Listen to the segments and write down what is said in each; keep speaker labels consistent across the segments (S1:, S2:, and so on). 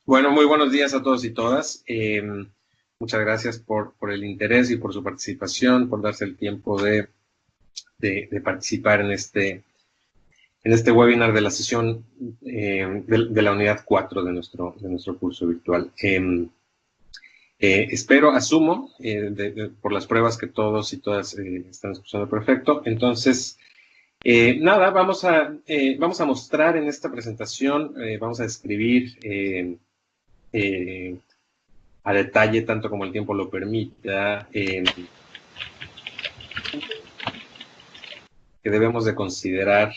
S1: Bueno, muy buenos días a todos y todas. Muchas gracias por el interés y por su participación, por darse el tiempo de participar en este webinar de la sesión de la unidad 4 de nuestro curso virtual. Asumo, por las pruebas que todos y todas están escuchando perfecto. Entonces, nada, vamos a mostrar en esta presentación, vamos a describir a detalle, tanto como el tiempo lo permita, que debemos de considerar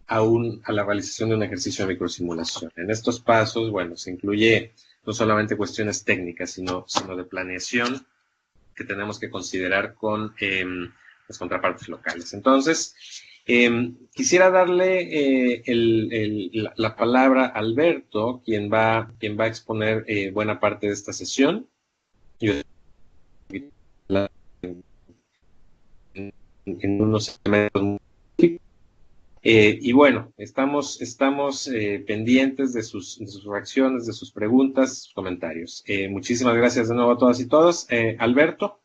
S1: a la realización de un ejercicio de microsimulación. En estos pasos, bueno, se incluye no solamente cuestiones técnicas, sino de planeación que tenemos que considerar con las contrapartes locales. Entonces, quisiera darle la palabra a Alberto, quien va a exponer buena parte de esta sesión. Yo en unos elementos y bueno, estamos pendientes de sus reacciones, de sus preguntas, sus comentarios. Muchísimas gracias de nuevo a todas y todos. Alberto,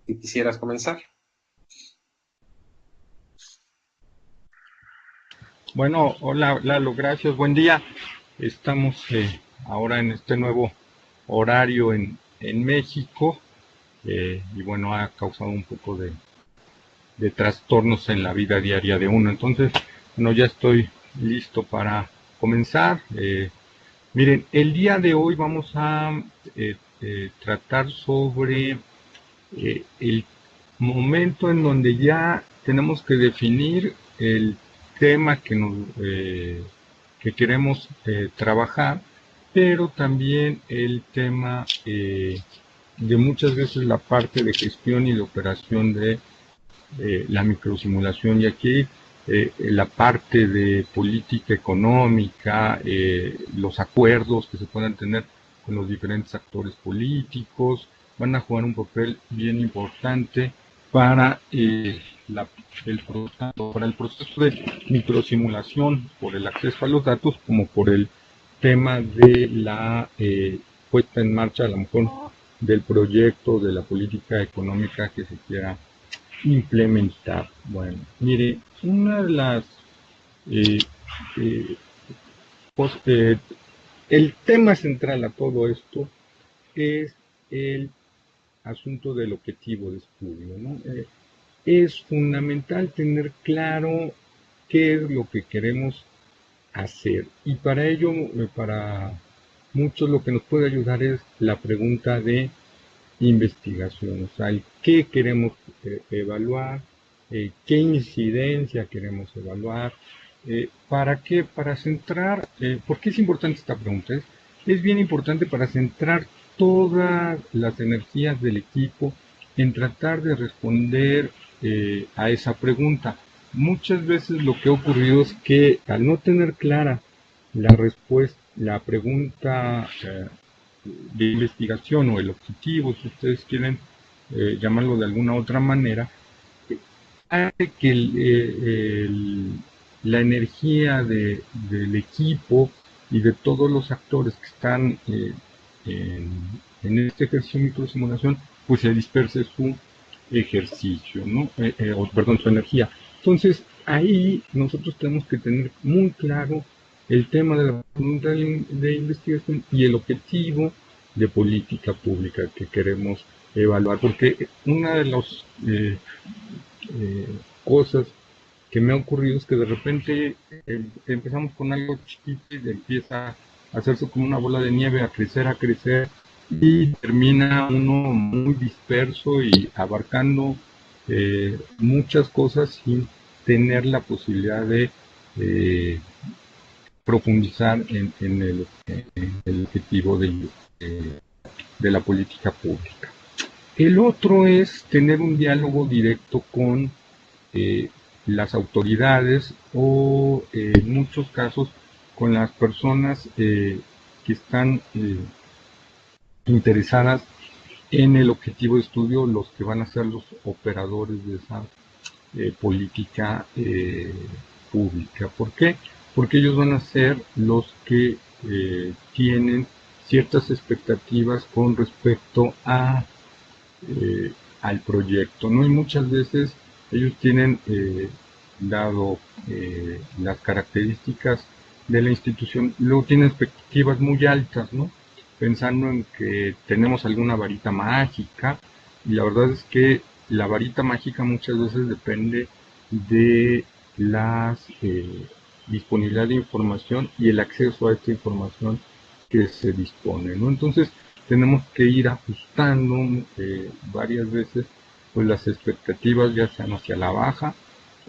S1: si quisieras comenzar.
S2: Bueno, hola Lalo, gracias, buen día. Estamos ahora en este nuevo horario en México y bueno, ha causado un poco de trastornos en la vida diaria de uno. Entonces, bueno, ya estoy listo para comenzar. Miren, el día de hoy vamos a tratar sobre el momento en donde ya tenemos que definir el tema que queremos trabajar, pero también el tema de muchas veces la parte de gestión y de operación de la microsimulación, y aquí la parte de política económica, los acuerdos que se puedan tener con los diferentes actores políticos, van a jugar un papel bien importante para para el proceso de microsimulación, por el acceso a los datos, como por el tema de la puesta en marcha, a lo mejor, del proyecto de la política económica que se quiera implementar. Bueno, mire, una de las eh, pues, el tema central a todo esto es el asunto del objetivo de estudio, ¿no? Es fundamental tener claro qué es lo que queremos hacer, y para ello, para muchos, lo que nos puede ayudar es la pregunta de investigación, o sea, el qué queremos evaluar, qué incidencia queremos evaluar, ¿para qué? Para centrar, ¿por qué es importante esta pregunta? Es bien importante para centrar todas las energías del equipo en tratar de responder a esa pregunta. Muchas veces lo que ha ocurrido es que al no tener clara la respuesta, la pregunta de investigación o el objetivo, si ustedes quieren llamarlo de alguna otra manera, hace que la energía del equipo y de todos los actores que están en este ejercicio de microsimulación, pues se disperse su ejercicio, ¿no? Perdón, su energía. Entonces, ahí nosotros tenemos que tener muy claro el tema de la pregunta de investigación y el objetivo de política pública que queremos evaluar, porque una de las cosas que me ha ocurrido es que de repente empezamos con algo chiquito y empieza a hacerse como una bola de nieve, a crecer, y termina uno muy disperso y abarcando muchas cosas sin tener la posibilidad de profundizar en el objetivo de la política pública. El otro es tener un diálogo directo con las autoridades o en muchos casos con las personas que están interesadas en el objetivo de estudio, los que van a ser los operadores de esa política pública. ¿Por qué? porque ellos van a ser los que tienen ciertas expectativas con respecto al proyecto, ¿no? Y muchas veces ellos tienen, dado las características de la institución, luego tienen expectativas muy altas, ¿no? Pensando en que tenemos alguna varita mágica, y la verdad es que la varita mágica muchas veces depende de las disponibilidad de información y el acceso a esta información que se dispone, ¿no? Entonces tenemos que ir ajustando varias veces pues las expectativas, ya sean hacia la baja,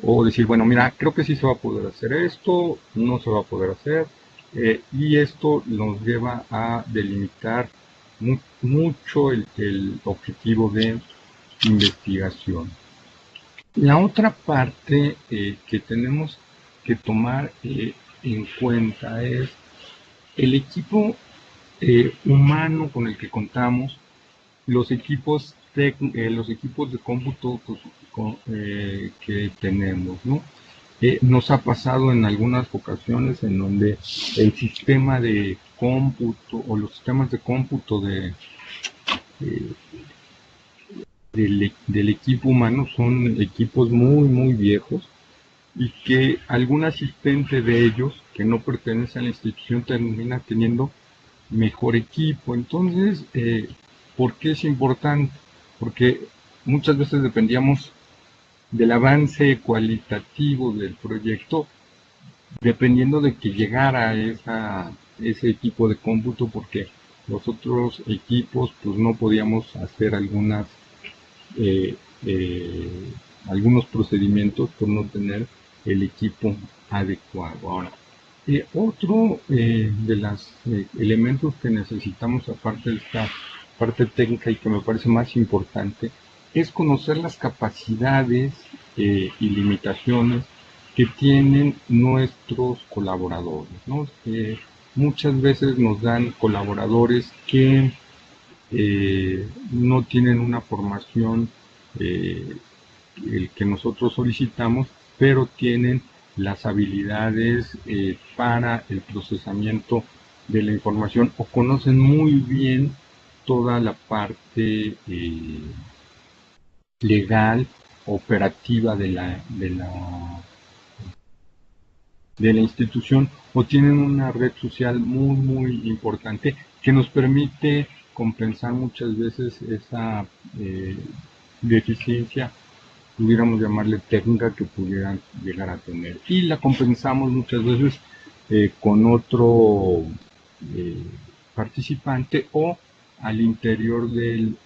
S2: o decir, bueno, mira, creo que sí se va a poder hacer esto, no se va a poder hacer, y esto nos lleva a delimitar mucho el objetivo de investigación. La otra parte que tenemos que tomar en cuenta es el equipo humano con el que contamos, los equipos de cómputo pues, que tenemos, ¿no? Nos ha pasado en algunas ocasiones en donde el sistema de cómputo o los sistemas de cómputo del equipo humano son equipos muy viejos, y que algún asistente de ellos que no pertenece a la institución termina teniendo mejor equipo. Entonces, ¿por qué es importante? Porque muchas veces dependíamos del avance cualitativo del proyecto, dependiendo de que llegara ese equipo de cómputo, porque los otros equipos pues no podíamos hacer eh, algunos procedimientos por no tener el equipo adecuado. Ahora, otro de los elementos que necesitamos, aparte de esta parte técnica y que me parece más importante, es conocer las capacidades y limitaciones que tienen nuestros colaboradores, ¿no? Muchas veces nos dan colaboradores que no tienen una formación el que nosotros solicitamos, pero tienen las habilidades para el procesamiento de la información, o conocen muy bien toda la parte legal, operativa de la institución, o tienen una red social muy importante que nos permite compensar muchas veces esa deficiencia, pudiéramos llamarle técnica, que pudieran llegar a tener, y la compensamos muchas veces con otro participante, o al interior del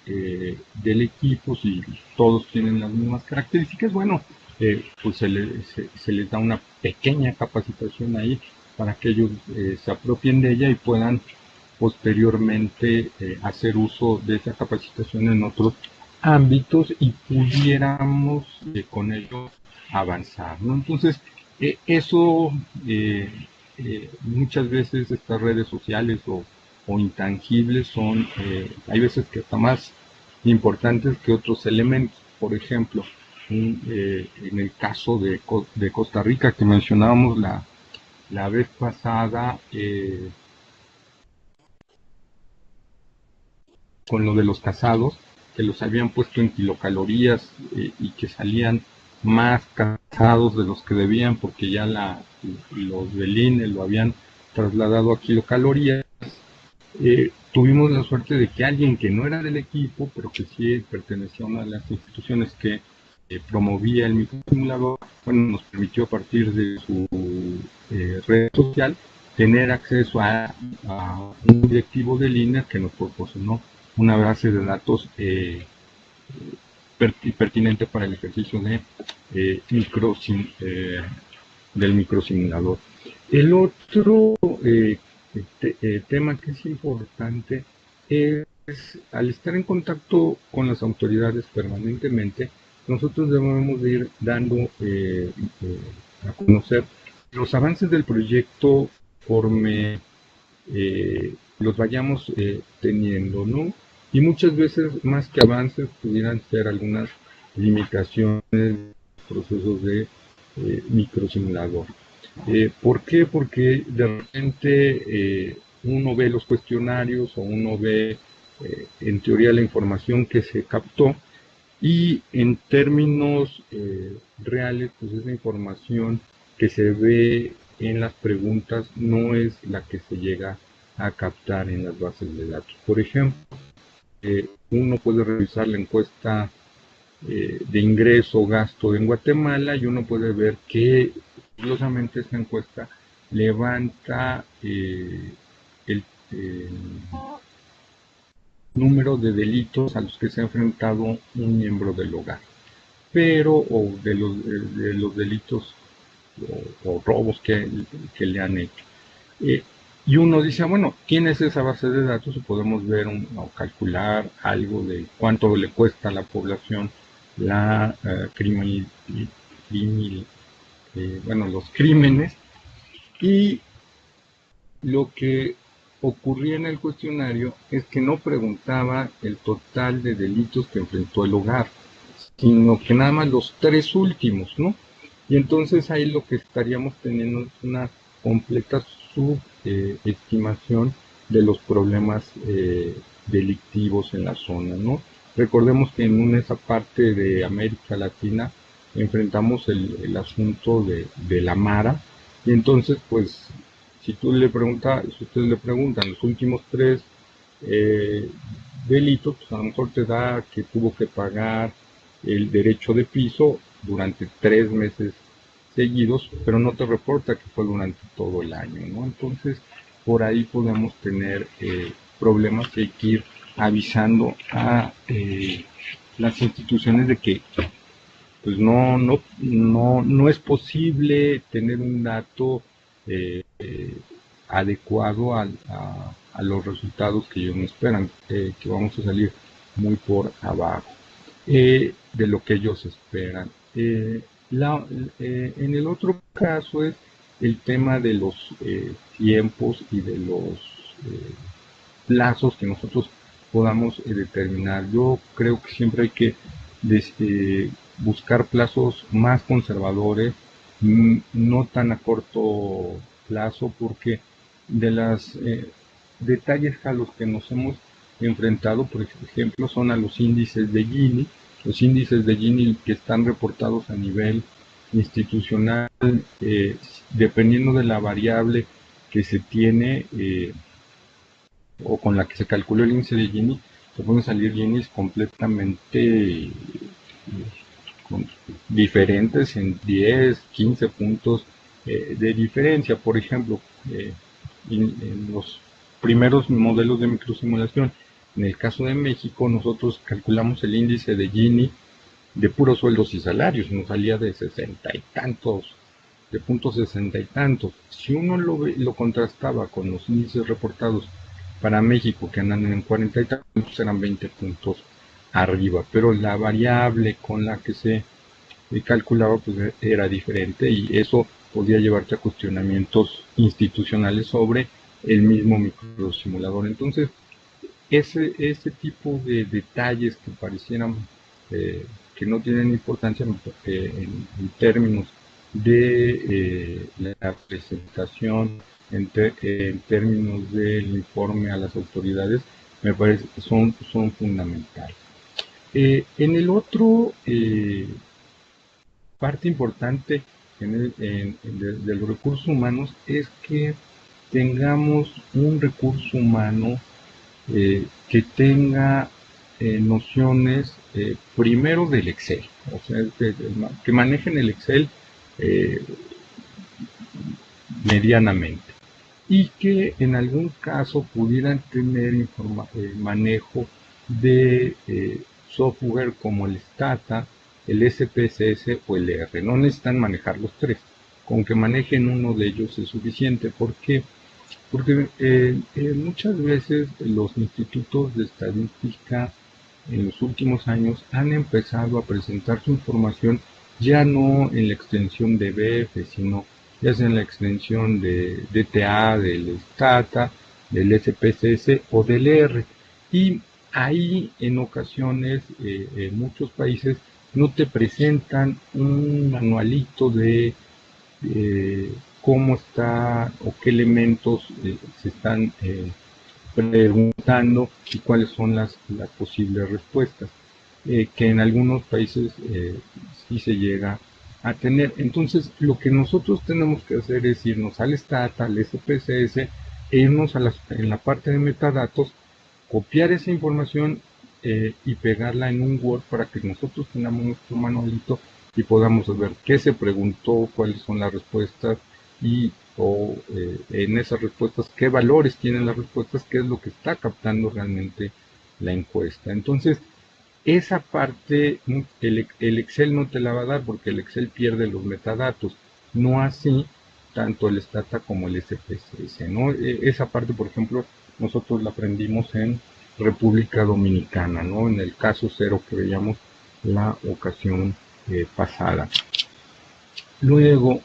S2: equipo, si todos tienen las mismas características, bueno, pues se les da una pequeña capacitación ahí para que ellos se apropien de ella y puedan posteriormente hacer uso de esa capacitación en otros ámbitos, y pudiéramos con ello avanzar, ¿no? Entonces, eso muchas veces estas redes sociales o intangibles son, hay veces que hasta más importantes que otros elementos. Por ejemplo, en el caso de Costa Rica, que mencionábamos la vez pasada, con lo de los casados, que los habían puesto en kilocalorías y que salían más casados de los que debían, porque ya los del INE lo habían trasladado a kilocalorías. Tuvimos la suerte de que alguien que no era del equipo, pero que sí pertenecía a una de las instituciones que promovía el microsimulador, bueno, nos permitió, a partir de su red social, tener acceso a un directivo del INE que nos proporcionó una base de datos pertinente para el ejercicio del microsimulador. El otro tema que es importante es, al estar en contacto con las autoridades permanentemente, nosotros debemos de ir dando a conocer los avances del proyecto conforme los vayamos teniendo, ¿no? Y muchas veces, más que avances, pudieran ser algunas limitaciones, procesos de microsimulador. ¿Por qué? Porque de repente uno ve los cuestionarios o uno ve en teoría la información que se captó y en términos reales, pues esa información que se ve en las preguntas no es la que se llega a captar en las bases de datos. Por ejemplo, uno puede revisar la encuesta de ingreso o gasto en Guatemala y uno puede ver que curiosamente esta encuesta levanta el número de delitos a los que se ha enfrentado un miembro del hogar, pero o de los delitos o robos que le han hecho. Eh, y uno dice, bueno, tienes esa base de datos y podemos ver o calcular algo de cuánto le cuesta a la población la bueno, los crímenes. Y lo que ocurría en el cuestionario es que no preguntaba el total de delitos que enfrentó el hogar, sino que nada más los tres últimos, ¿no? Y entonces ahí lo que estaríamos teniendo es una completa subestimación de los problemas delictivos en la zona, ¿no? Recordemos que en esa parte de América Latina enfrentamos el asunto de la Mara, y entonces, pues, si ustedes le preguntan los últimos tres eh, delitos, pues a lo mejor te da que tuvo que pagar el derecho de piso durante 3 meses seguidos, pero no te reporta que fue durante todo el año, ¿no? Entonces, por ahí podemos tener problemas que hay que ir avisando a las instituciones de que pues no es posible tener un dato adecuado a los resultados que ellos esperan, que vamos a salir muy por abajo de lo que ellos esperan. En el otro caso es el tema de los tiempos y de los plazos que nosotros podamos determinar. Yo creo que siempre hay que buscar plazos más conservadores, no tan a corto plazo, porque de los detalles a los que nos hemos enfrentado, por ejemplo, son a los índices de Gini, los índices de Gini que están reportados a nivel institucional, dependiendo de la variable que se tiene, o con la que se calculó el índice de Gini, se pueden salir Ginis completamente diferentes en 10, 15 puntos de diferencia. Por ejemplo, en los primeros modelos de microsimulación, en el caso de México, nosotros calculamos el índice de Gini de puros sueldos y salarios, nos salía de 60 y tantos, de puntos 60 y tantos. Si uno lo contrastaba con los índices reportados para México, que andan en 40 y tantos, eran 20 puntos arriba, pero la variable con la que se calculaba pues era diferente, y eso podía llevarte a cuestionamientos institucionales sobre el mismo microsimulador. Entonces, ese tipo de detalles que parecieran que no tienen importancia en términos de la presentación, en términos del informe a las autoridades, me parece que son fundamentales. En el otro parte importante de los recursos humanos es que tengamos un recurso humano que tenga nociones primero del Excel, o sea, que manejen el Excel eh, medianamente, y que en algún caso pudieran tener manejo de software como el Stata, el SPSS o el R. No necesitan manejar los tres, con que manejen uno de ellos es suficiente. ¿Por qué? Porque muchas veces los institutos de estadística en los últimos años han empezado a presentar su información ya no en la extensión de BF, sino ya sea en la extensión de DTA, del STATA, del SPSS o del R. Y ahí en ocasiones en muchos países no te presentan un manualito de cómo está o qué elementos se están preguntando y cuáles son las posibles respuestas, que en algunos países sí se llega a tener. Entonces, lo que nosotros tenemos que hacer es irnos al Stata, al SPSS, e irnos en la parte de metadatos, copiar esa información y pegarla en un Word para que nosotros tengamos nuestro manualito y podamos ver qué se preguntó, cuáles son las respuestas y en esas respuestas qué valores tienen las respuestas, qué es lo que está captando realmente la encuesta. Entonces, esa parte el Excel no te la va a dar porque el Excel pierde los metadatos, no así tanto el Stata como el SPSS, ¿no? Esa parte, por ejemplo, nosotros la aprendimos en República Dominicana, ¿no? En el caso cero que veíamos la ocasión pasada. Luego,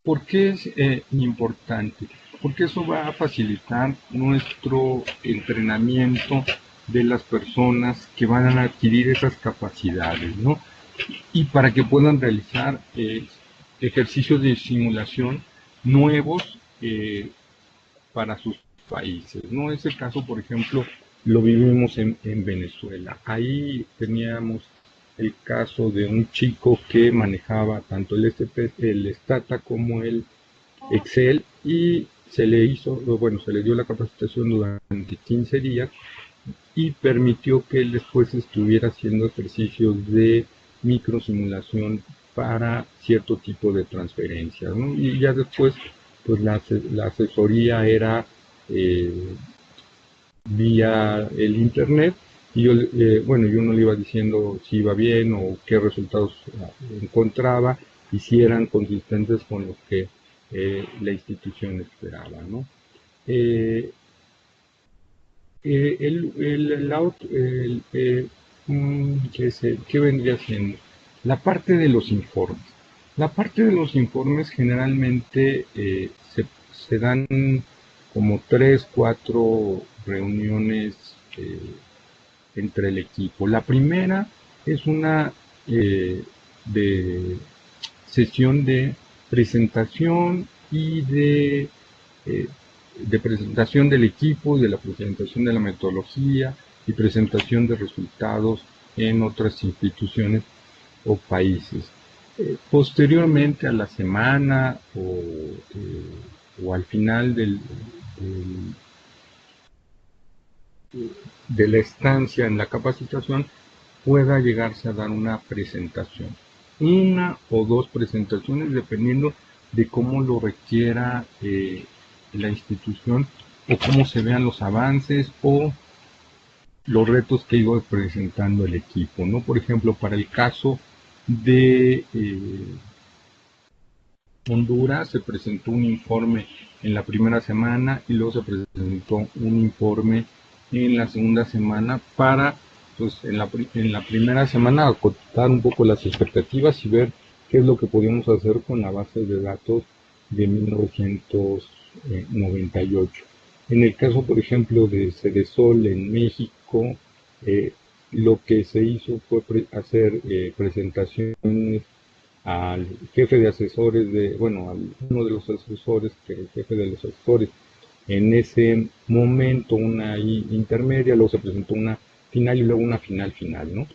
S2: ¿por qué es importante? Porque eso va a facilitar nuestro entrenamiento de las personas que van a adquirir esas capacidades, ¿no? Y para que puedan realizar ejercicios de simulación nuevos para sus países, ¿no? Ese caso, por ejemplo, lo vivimos en Venezuela. Ahí teníamos el caso de un chico que manejaba tanto el Stata como el Excel y se le dio la capacitación durante 15 días y permitió que él después estuviera haciendo ejercicios de microsimulación para cierto tipo de transferencias, ¿no? Y ya después, pues la asesoría era vía el internet y yo no le iba diciendo si iba bien o qué resultados encontraba y si eran consistentes con lo que la institución esperaba, ¿no? ¿Qué vendría siendo? La parte de los informes. La parte de los informes generalmente se dan como 3, 4 reuniones entre el equipo. La primera es una de sesión de presentación y de presentación del equipo, de la presentación de la metodología y presentación de resultados en otras instituciones o países. Posteriormente a la semana o al final de la estancia en la capacitación pueda llegarse a dar una presentación. Una o dos presentaciones dependiendo de cómo lo requiera la institución o cómo se vean los avances o los retos que iba presentando el equipo, ¿no? Por ejemplo, para el caso de Honduras se presentó un informe en la primera semana y luego se presentó un informe en la segunda semana para, pues, en la primera semana acotar un poco las expectativas y ver qué es lo que podíamos hacer con la base de datos de 1998. En el caso, por ejemplo, de Cedesol en México, lo que se hizo fue hacer presentaciones al jefe de asesores uno de los asesores, que el jefe de los asesores, en ese momento una intermedia, luego se presentó una final y luego una final, ¿no?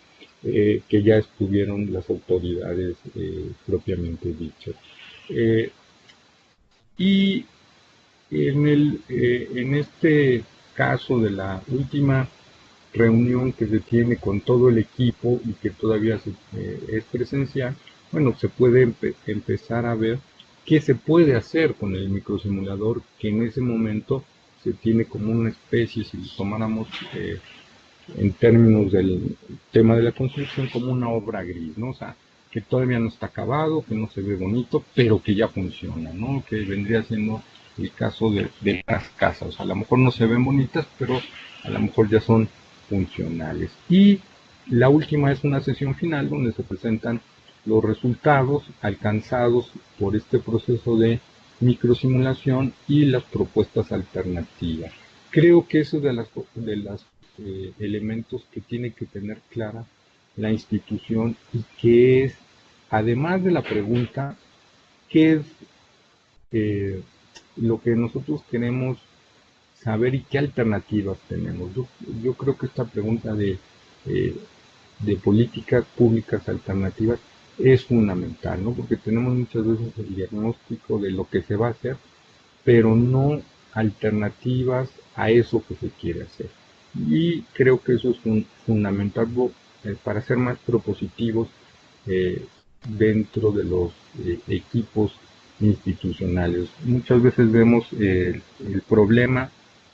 S2: Que ya estuvieron las autoridades propiamente dichas. Y en este caso de la última reunión que se tiene con todo el equipo y que todavía es presencial, bueno, se puede empezar a ver qué se puede hacer con el microsimulador que en ese momento se tiene como una especie, si lo tomáramos en términos del tema de la construcción, como una obra gris, ¿no? O sea, que todavía no está acabado, que no se ve bonito, pero que ya funciona, ¿no? Que vendría siendo el caso de las casas. O sea, a lo mejor no se ven bonitas, pero a lo mejor ya son funcionales. Y la última es una sesión final donde se presentan los resultados alcanzados por este proceso de microsimulación y las propuestas alternativas. Creo que eso es de las elementos que tiene que tener clara la institución y que es, además de la pregunta, qué es lo que nosotros queremos saber y qué alternativas tenemos. Yo creo que esta pregunta eh, de políticas públicas alternativas es fundamental, ¿no? Porque tenemos muchas veces el diagnóstico de lo que se va a hacer, pero no alternativas a eso que se quiere hacer. Y creo que eso es fundamental para ser más propositivos dentro de los equipos institucionales. Muchas veces vemos el problema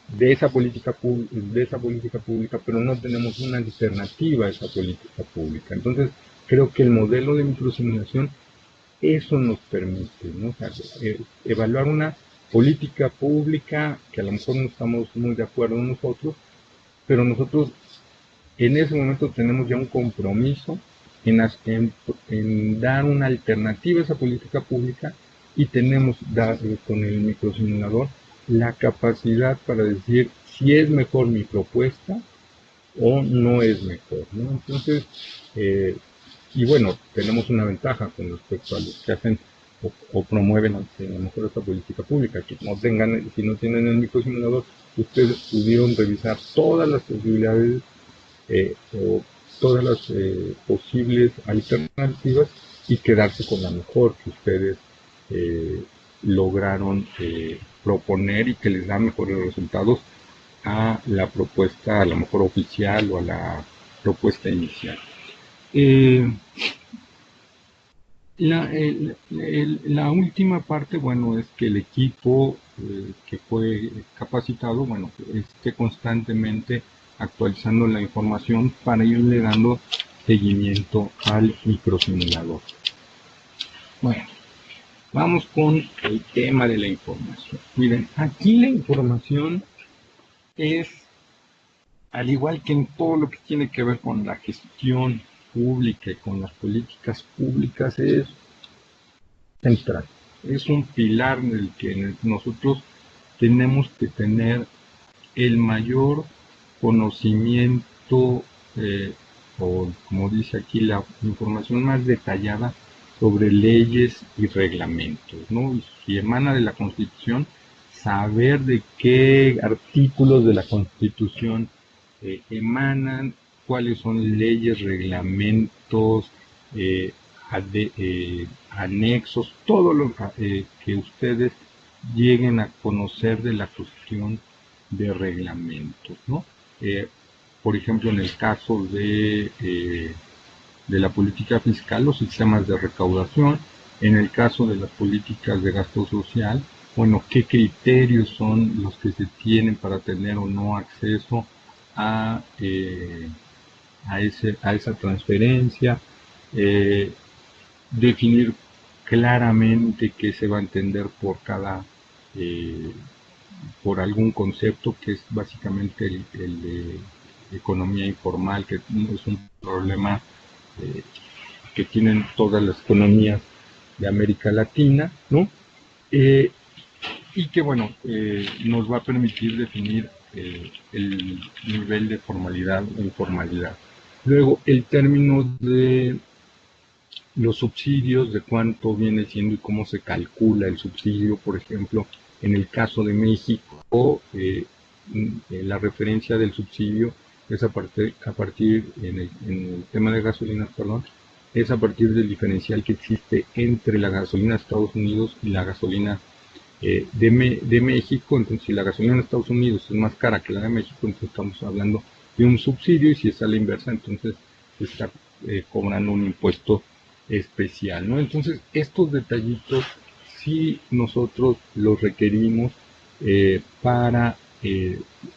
S2: de esa política pública, pero no tenemos una alternativa a esa política pública. Entonces, creo que el modelo de microsimulación eso nos permite, ¿no? O sea, evaluar una política pública que a lo mejor no estamos muy de acuerdo nosotros, pero nosotros en ese momento tenemos ya un compromiso en dar una alternativa a esa política pública y tenemos con el microsimulador la capacidad para decir si es mejor mi propuesta o no es mejor, ¿no? Entonces, y bueno, tenemos una ventaja con respecto a los que hacen o promueven a lo mejor esta política pública, que no tengan, si no tienen el microsimulador, ustedes pudieron revisar todas las posibilidades o todas las posibles alternativas y quedarse con la mejor que ustedes lograron proponer y que les da mejores resultados a la propuesta, a lo mejor oficial o a la propuesta inicial. La última parte, bueno, es que el equipo que fue capacitado, bueno, esté constantemente actualizando la información para irle dando seguimiento al microsimulador. Bueno, vamos con el tema de la información. Miren, aquí la información es, al igual que en todo lo que tiene que ver con la gestión pública y con las políticas públicas, es central. Es un pilar en el que nosotros tenemos que tener el mayor conocimiento o, como dice aquí, la información más detallada sobre leyes y reglamentos, ¿no? Y si emana de la Constitución, saber de qué artículos de la Constitución emanan, cuáles son leyes, reglamentos, anexos, todo lo que ustedes lleguen a conocer de la cuestión de reglamentos, ¿no? Por ejemplo, en el caso de la política fiscal, los sistemas de recaudación, en el caso de las políticas de gasto social, bueno, qué criterios son los que se tienen para tener o no acceso a esa transferencia, definir claramente qué se va a entender por por algún concepto que es básicamente el de economía informal, que es un problema que tienen todas las economías de América Latina, ¿no? Y que, bueno, nos va a permitir definir el nivel de formalidad o informalidad. Luego, el término de los subsidios, de cuánto viene siendo y cómo se calcula el subsidio, por ejemplo, en el caso de México, la referencia del subsidio es a partir en el tema de gasolinas, perdón, es a partir del diferencial que existe entre la gasolina de Estados Unidos y la gasolina de México. Entonces, si la gasolina de Estados Unidos es más cara que la de México, entonces estamos hablando de un subsidio, y si es a la inversa, entonces se está cobrando un impuesto especial, ¿no? Entonces, estos detallitos sí nosotros los requerimos para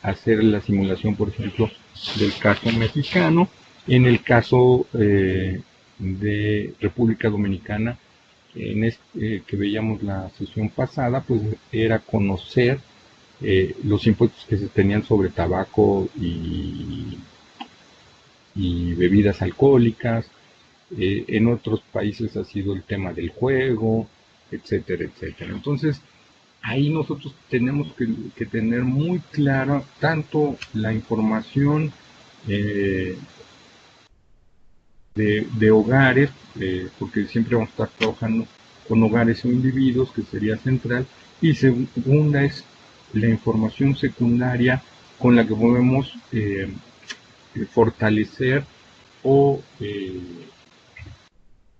S2: hacer la simulación, por ejemplo, del caso mexicano. En el caso de República Dominicana, que veíamos la sesión pasada, pues era conocer los impuestos que se tenían sobre tabaco y bebidas alcohólicas. En otros países ha sido el tema del juego, etcétera, etcétera. Entonces, ahí nosotros tenemos que tener muy clara tanto la información de hogares, porque siempre vamos a estar trabajando con hogares o individuos, que sería central, y segunda es la información secundaria con la que podemos fortalecer o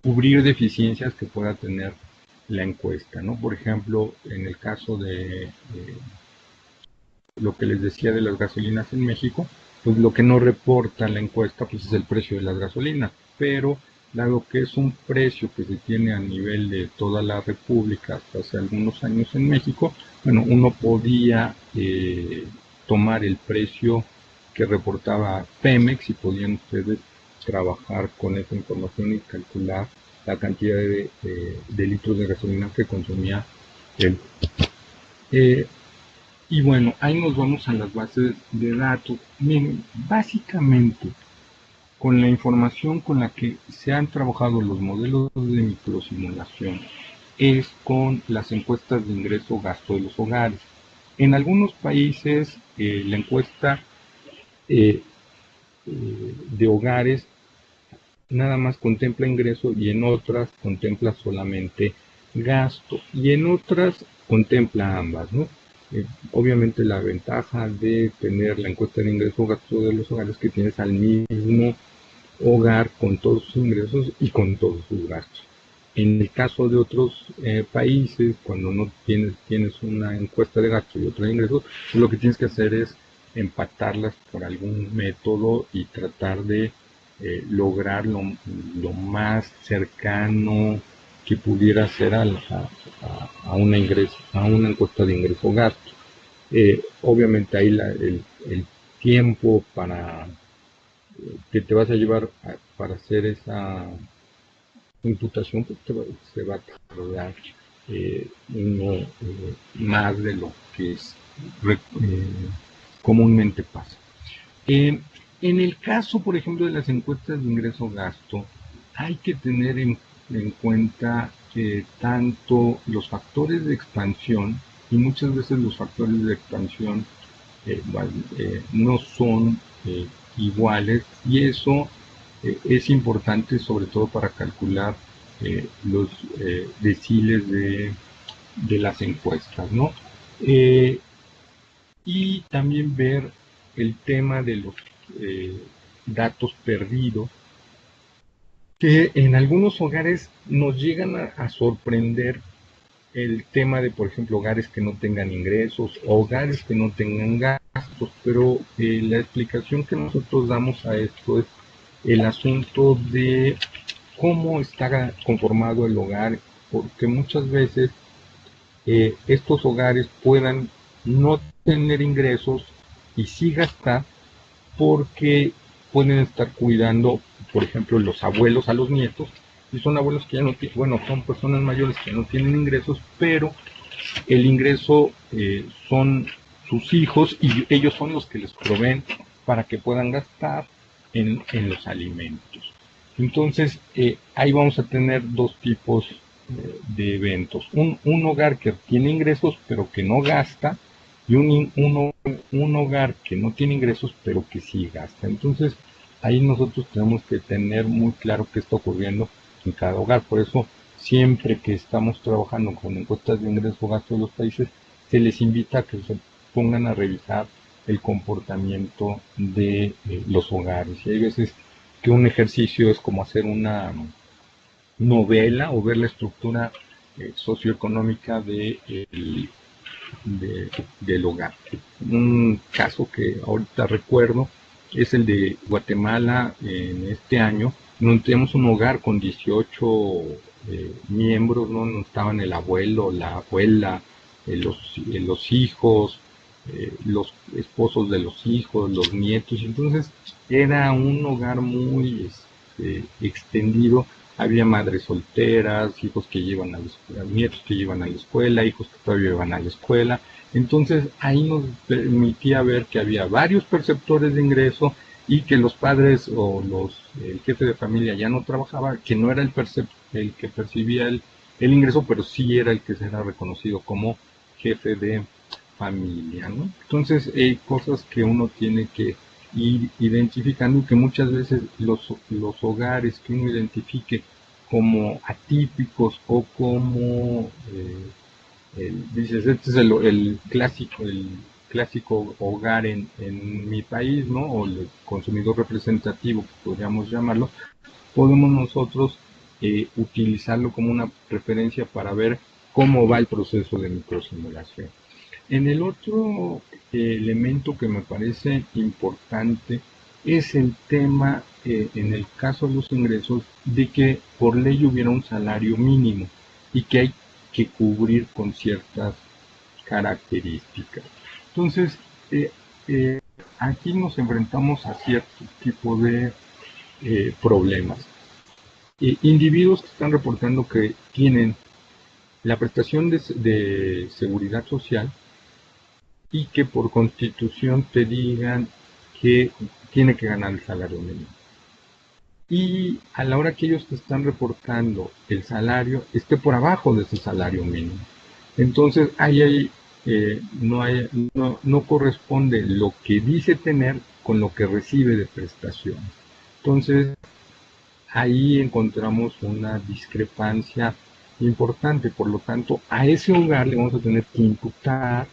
S2: cubrir deficiencias que pueda tener la encuesta, ¿no? Por ejemplo, en el caso de lo que les decía de las gasolinas en México, pues lo que no reporta la encuesta pues es el precio de las gasolinas, pero dado que es un precio que se tiene a nivel de toda la República hasta hace algunos años en México, bueno, uno podía tomar el precio que reportaba Pemex y podían ustedes trabajar con esa información y calcular la cantidad de litros de gasolina que consumía él. Y bueno, ahí nos vamos a las bases de datos. Miren, básicamente, con la información con la que se han trabajado los modelos de microsimulación, es con las encuestas de ingreso-gasto de los hogares. En algunos países, la encuesta de hogares nada más contempla ingreso y en otras contempla solamente gasto y en otras contempla ambas, ¿no? Obviamente la ventaja de tener la encuesta de ingreso-gasto de los hogares es que tienes al mismo hogar con todos sus ingresos y con todos sus gastos. En el caso de otros países, cuando no tienes una encuesta de gastos y otra de ingresos, pues lo que tienes que hacer es empatarlas por algún método y tratar de lograr lo más cercano que pudiera ser a una encuesta de ingreso-gasto. Obviamente ahí el tiempo que te vas a llevar para hacer esa imputación pues se va a tardar más de lo que comúnmente pasa. En el caso, por ejemplo, de las encuestas de ingreso-gasto, hay que tener en cuenta que tanto los factores de expansión y muchas veces los factores de expansión no son iguales y eso es importante sobre todo para calcular los deciles de las encuestas, ¿no? Y también ver el tema de los datos perdidos, que en algunos hogares nos llegan a sorprender el tema de, por ejemplo, hogares que no tengan ingresos, hogares que no tengan gastos, pero la explicación que nosotros damos a esto es el asunto de cómo está conformado el hogar, porque muchas veces estos hogares puedan no tener ingresos y sí gastar porque pueden estar cuidando, por ejemplo, los abuelos a los nietos, y son abuelos que ya no tienen, bueno, son personas mayores que no tienen ingresos, pero el ingreso son sus hijos y ellos son los que les proveen para que puedan gastar en los alimentos. Entonces, ahí vamos a tener dos tipos de eventos. Un hogar que tiene ingresos pero que no gasta, y un hogar que no tiene ingresos pero que sí gasta. Entonces ahí nosotros tenemos que tener muy claro qué está ocurriendo en cada hogar. Por eso siempre que estamos trabajando con encuestas de ingreso-gasto de los países, se les invita a que se pongan a revisar el comportamiento de los hogares. Y hay veces que un ejercicio es como hacer una novela o ver la estructura socioeconómica del hogar. Un caso que ahorita recuerdo es el de Guatemala en este año, donde tenemos un hogar con 18 miembros, ¿no? Estaban el abuelo, la abuela, los hijos, los esposos de los hijos, los nietos. Entonces era un hogar muy extendido. Había madres solteras, hijos que llevan a la escuela, nietos que llevan a la escuela, hijos que todavía llevan a la escuela. Entonces ahí nos permitía ver que había varios perceptores de ingreso y que los padres o el jefe de familia ya no trabajaba, que no era el que percibía el ingreso, pero sí era el que será reconocido como jefe de familia, ¿no? Entonces hay cosas que uno tiene que ir identificando y que muchas veces los hogares que uno identifique como atípicos o como, dices, este es el clásico hogar en mi país, ¿no? O el consumidor representativo, que podríamos llamarlo, podemos nosotros utilizarlo como una referencia para ver cómo va el proceso de microsimulación. En el otro elemento que me parece importante es el tema, en el caso de los ingresos, de que por ley hubiera un salario mínimo y que hay que cubrir con ciertas características. Entonces, aquí nos enfrentamos a cierto tipo de problemas. Individuos que están reportando que tienen la prestación de seguridad social y que por constitución te digan que tiene que ganar el salario mínimo. Y a la hora que ellos te están reportando el salario, esté por abajo de ese salario mínimo. Entonces, no corresponde lo que dice tener con lo que recibe de prestaciones. Entonces, ahí encontramos una discrepancia importante. Por lo tanto, a ese hogar le vamos a tener que imputar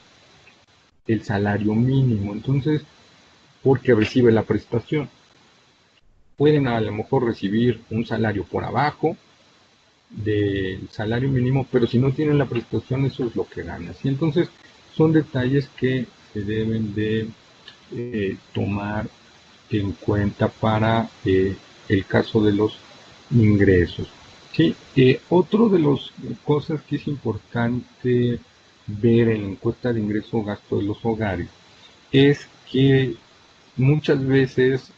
S2: el salario mínimo. Entonces, porque recibe la prestación. Pueden a lo mejor recibir un salario por abajo del salario mínimo, pero si no tienen la prestación, eso es lo que ganas. Y entonces son detalles que se deben de tomar en cuenta para el caso de los ingresos. Sí, otro de las cosas que es importante ver en la encuesta de ingreso o gasto de los hogares es que muchas veces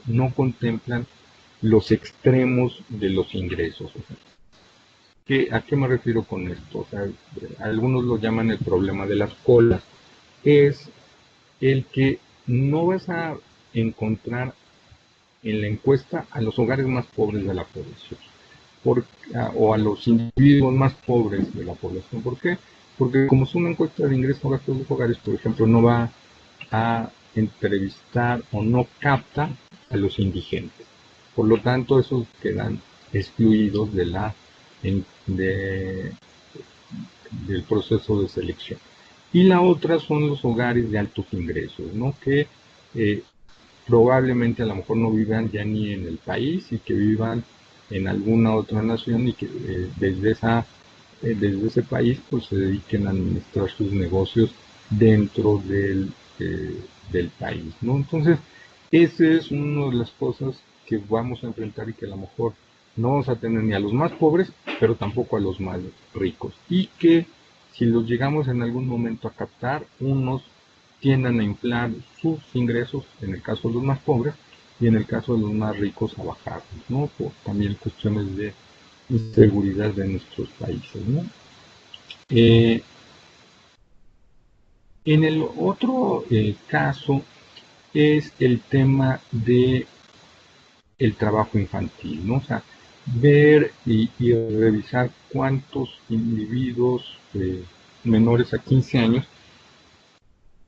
S2: no contemplan los extremos de los ingresos. O sea, ¿a qué me refiero con esto? O sea, algunos lo llaman el problema de las colas. Es el que no vas a encontrar en la encuesta a los hogares más pobres de la población o a los individuos más pobres de la población. ¿Por qué? Porque como es una encuesta de ingreso a gastos de los hogares, por ejemplo, no va a entrevistar o no capta a los indigentes. Por lo tanto, esos quedan excluidos del proceso de selección. Y la otra son los hogares de altos ingresos, ¿no? Que probablemente a lo mejor no vivan ya ni en el país y que vivan en alguna otra nación y que desde ese país pues se dediquen a administrar sus negocios dentro del país, ¿no? Entonces, esa es una de las cosas que vamos a enfrentar y que a lo mejor no vamos a tener ni a los más pobres, pero tampoco a los más ricos. Y que si los llegamos en algún momento a captar, unos tiendan a inflar sus ingresos, en el caso de los más pobres, y en el caso de los más ricos a bajarlos, ¿no? Por también cuestiones de inseguridad de nuestros países, ¿no? En el otro caso es el tema de el trabajo infantil, ¿no? O sea, ver y revisar cuántos individuos menores a 15 años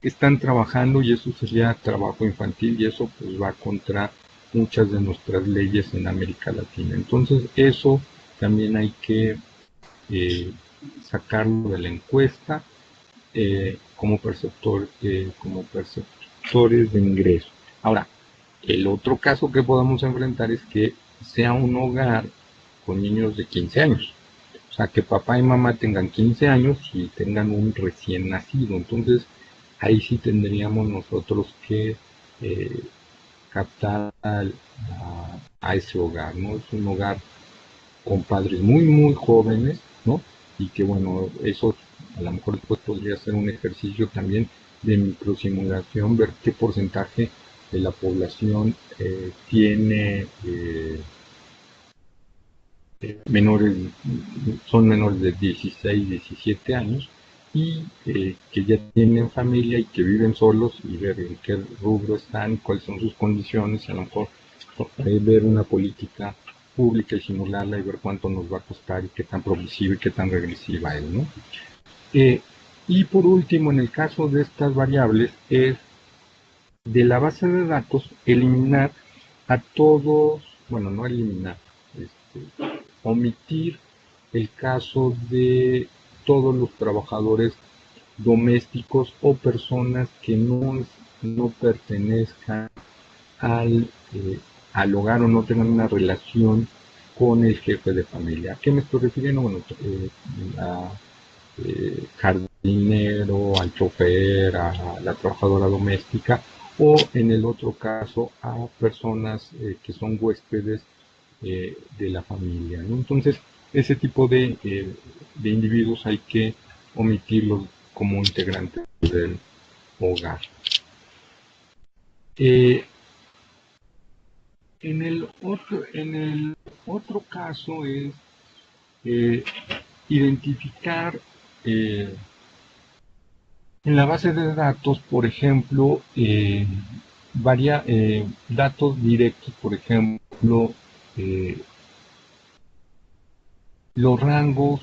S2: están trabajando, y eso sería trabajo infantil, y eso pues va contra muchas de nuestras leyes en América Latina. Entonces eso también hay que sacarlo de la encuesta como perceptores de ingreso. Ahora, el otro caso que podamos enfrentar es que sea un hogar con niños de 15 años. O sea, que papá y mamá tengan 15 años y tengan un recién nacido. Entonces, ahí sí tendríamos nosotros que captar a ese hogar, ¿no? Es un hogar con padres muy, muy jóvenes, ¿no? Y que, bueno, eso a lo mejor después podría ser un ejercicio también de microsimulación, ver qué porcentaje de la población tiene son menores de 16, 17 años y que ya tienen familia y que viven solos, y ver en qué rubro están, cuáles son sus condiciones, y a lo mejor ver una política pública y simularla y ver cuánto nos va a costar y qué tan progresiva y qué tan regresiva es, ¿no? Y por último, en el caso de estas variables, es de la base de datos eliminar a todos, bueno, no eliminar, omitir el caso de todos los trabajadores domésticos o personas que no pertenezcan al hogar o no tengan una relación con el jefe de familia. ¿A qué me estoy refiriendo? Bueno, a jardinero, al chofer, a la trabajadora doméstica, o en el otro caso a personas que son huéspedes de la familia, ¿no? Entonces, ese tipo de individuos hay que omitirlos como integrantes del hogar. En el otro caso es identificar en la base de datos, por ejemplo, datos directos, por ejemplo, los rangos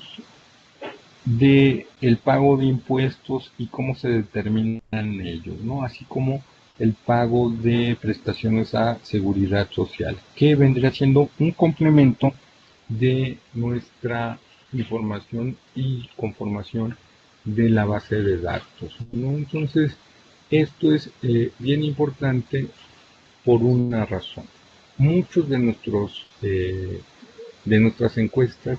S2: de el pago de impuestos y cómo se determinan ellos, ¿no? Así como el pago de prestaciones a seguridad social, que vendría siendo un complemento de nuestra información y conformación de la base de datos, ¿no? Entonces, esto es bien importante por una razón. Muchos de nuestras encuestas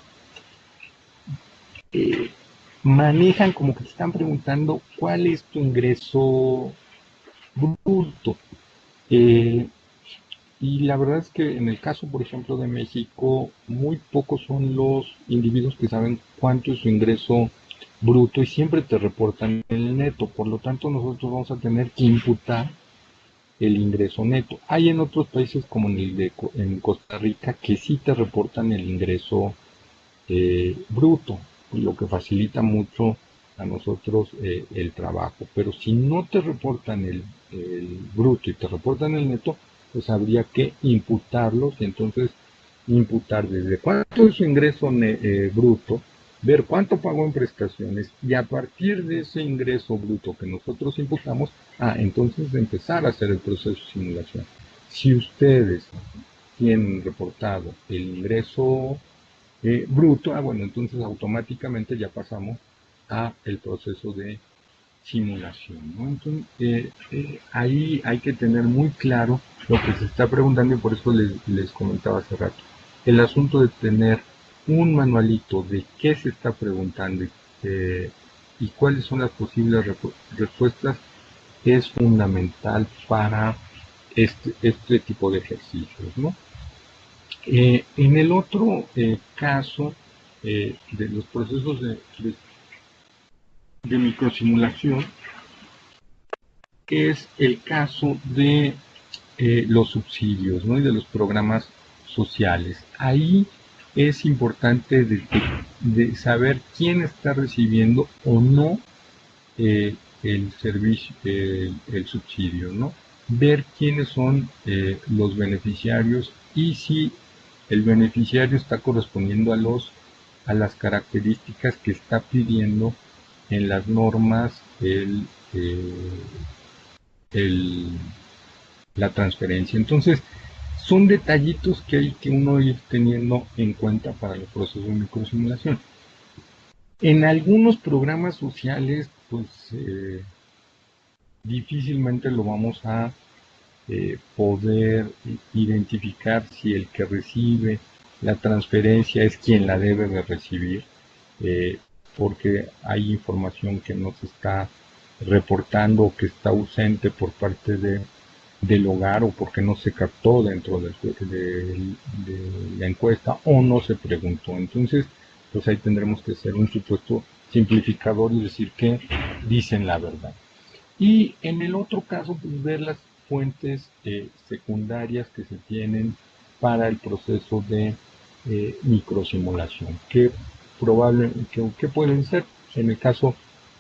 S2: manejan como que te están preguntando cuál es tu ingreso bruto. Y la verdad es que en el caso, por ejemplo, de México, muy pocos son los individuos que saben cuánto es su ingreso bruto y siempre te reportan el neto. Por lo tanto, nosotros vamos a tener que imputar el ingreso neto. Hay en otros países como en Costa Rica que sí te reportan el ingreso bruto, lo que facilita mucho a nosotros el trabajo. Pero si no te reportan el bruto y te reportan el neto, pues habría que imputarlos y entonces imputar desde cuánto es su ingreso bruto, ver cuánto pagó en prestaciones y a partir de ese ingreso bruto que nosotros imputamos, entonces empezar a hacer el proceso de simulación. Si ustedes tienen reportado el ingreso bruto, bueno, entonces automáticamente ya pasamos a el proceso de simulación, ¿no? Entonces, ahí hay que tener muy claro lo que se está preguntando y por eso les comentaba hace rato. El asunto de tener un manualito de qué se está preguntando y cuáles son las posibles respuestas es fundamental para este tipo de ejercicios, ¿no? En el otro caso de los procesos de microsimulación es el caso de los subsidios, ¿no? Y de los programas sociales. Ahí es importante de saber quién está recibiendo o no el servicio, el subsidio, ¿no? Ver quiénes son los beneficiarios y si el beneficiario está correspondiendo a las características que está pidiendo en las normas la transferencia. Entonces, son detallitos que hay que uno ir teniendo en cuenta para los procesos de microsimulación. En algunos programas sociales, pues difícilmente lo vamos a poder identificar si el que recibe la transferencia es quien la debe de recibir, porque hay información que no se está reportando o que está ausente por parte del hogar o porque no se captó dentro de la encuesta o no se preguntó. Entonces, pues ahí tendremos que hacer un supuesto simplificador y decir que dicen la verdad. Y en el otro caso, pues ver las fuentes secundarias que se tienen para el proceso de microsimulación, que pueden ser, en el caso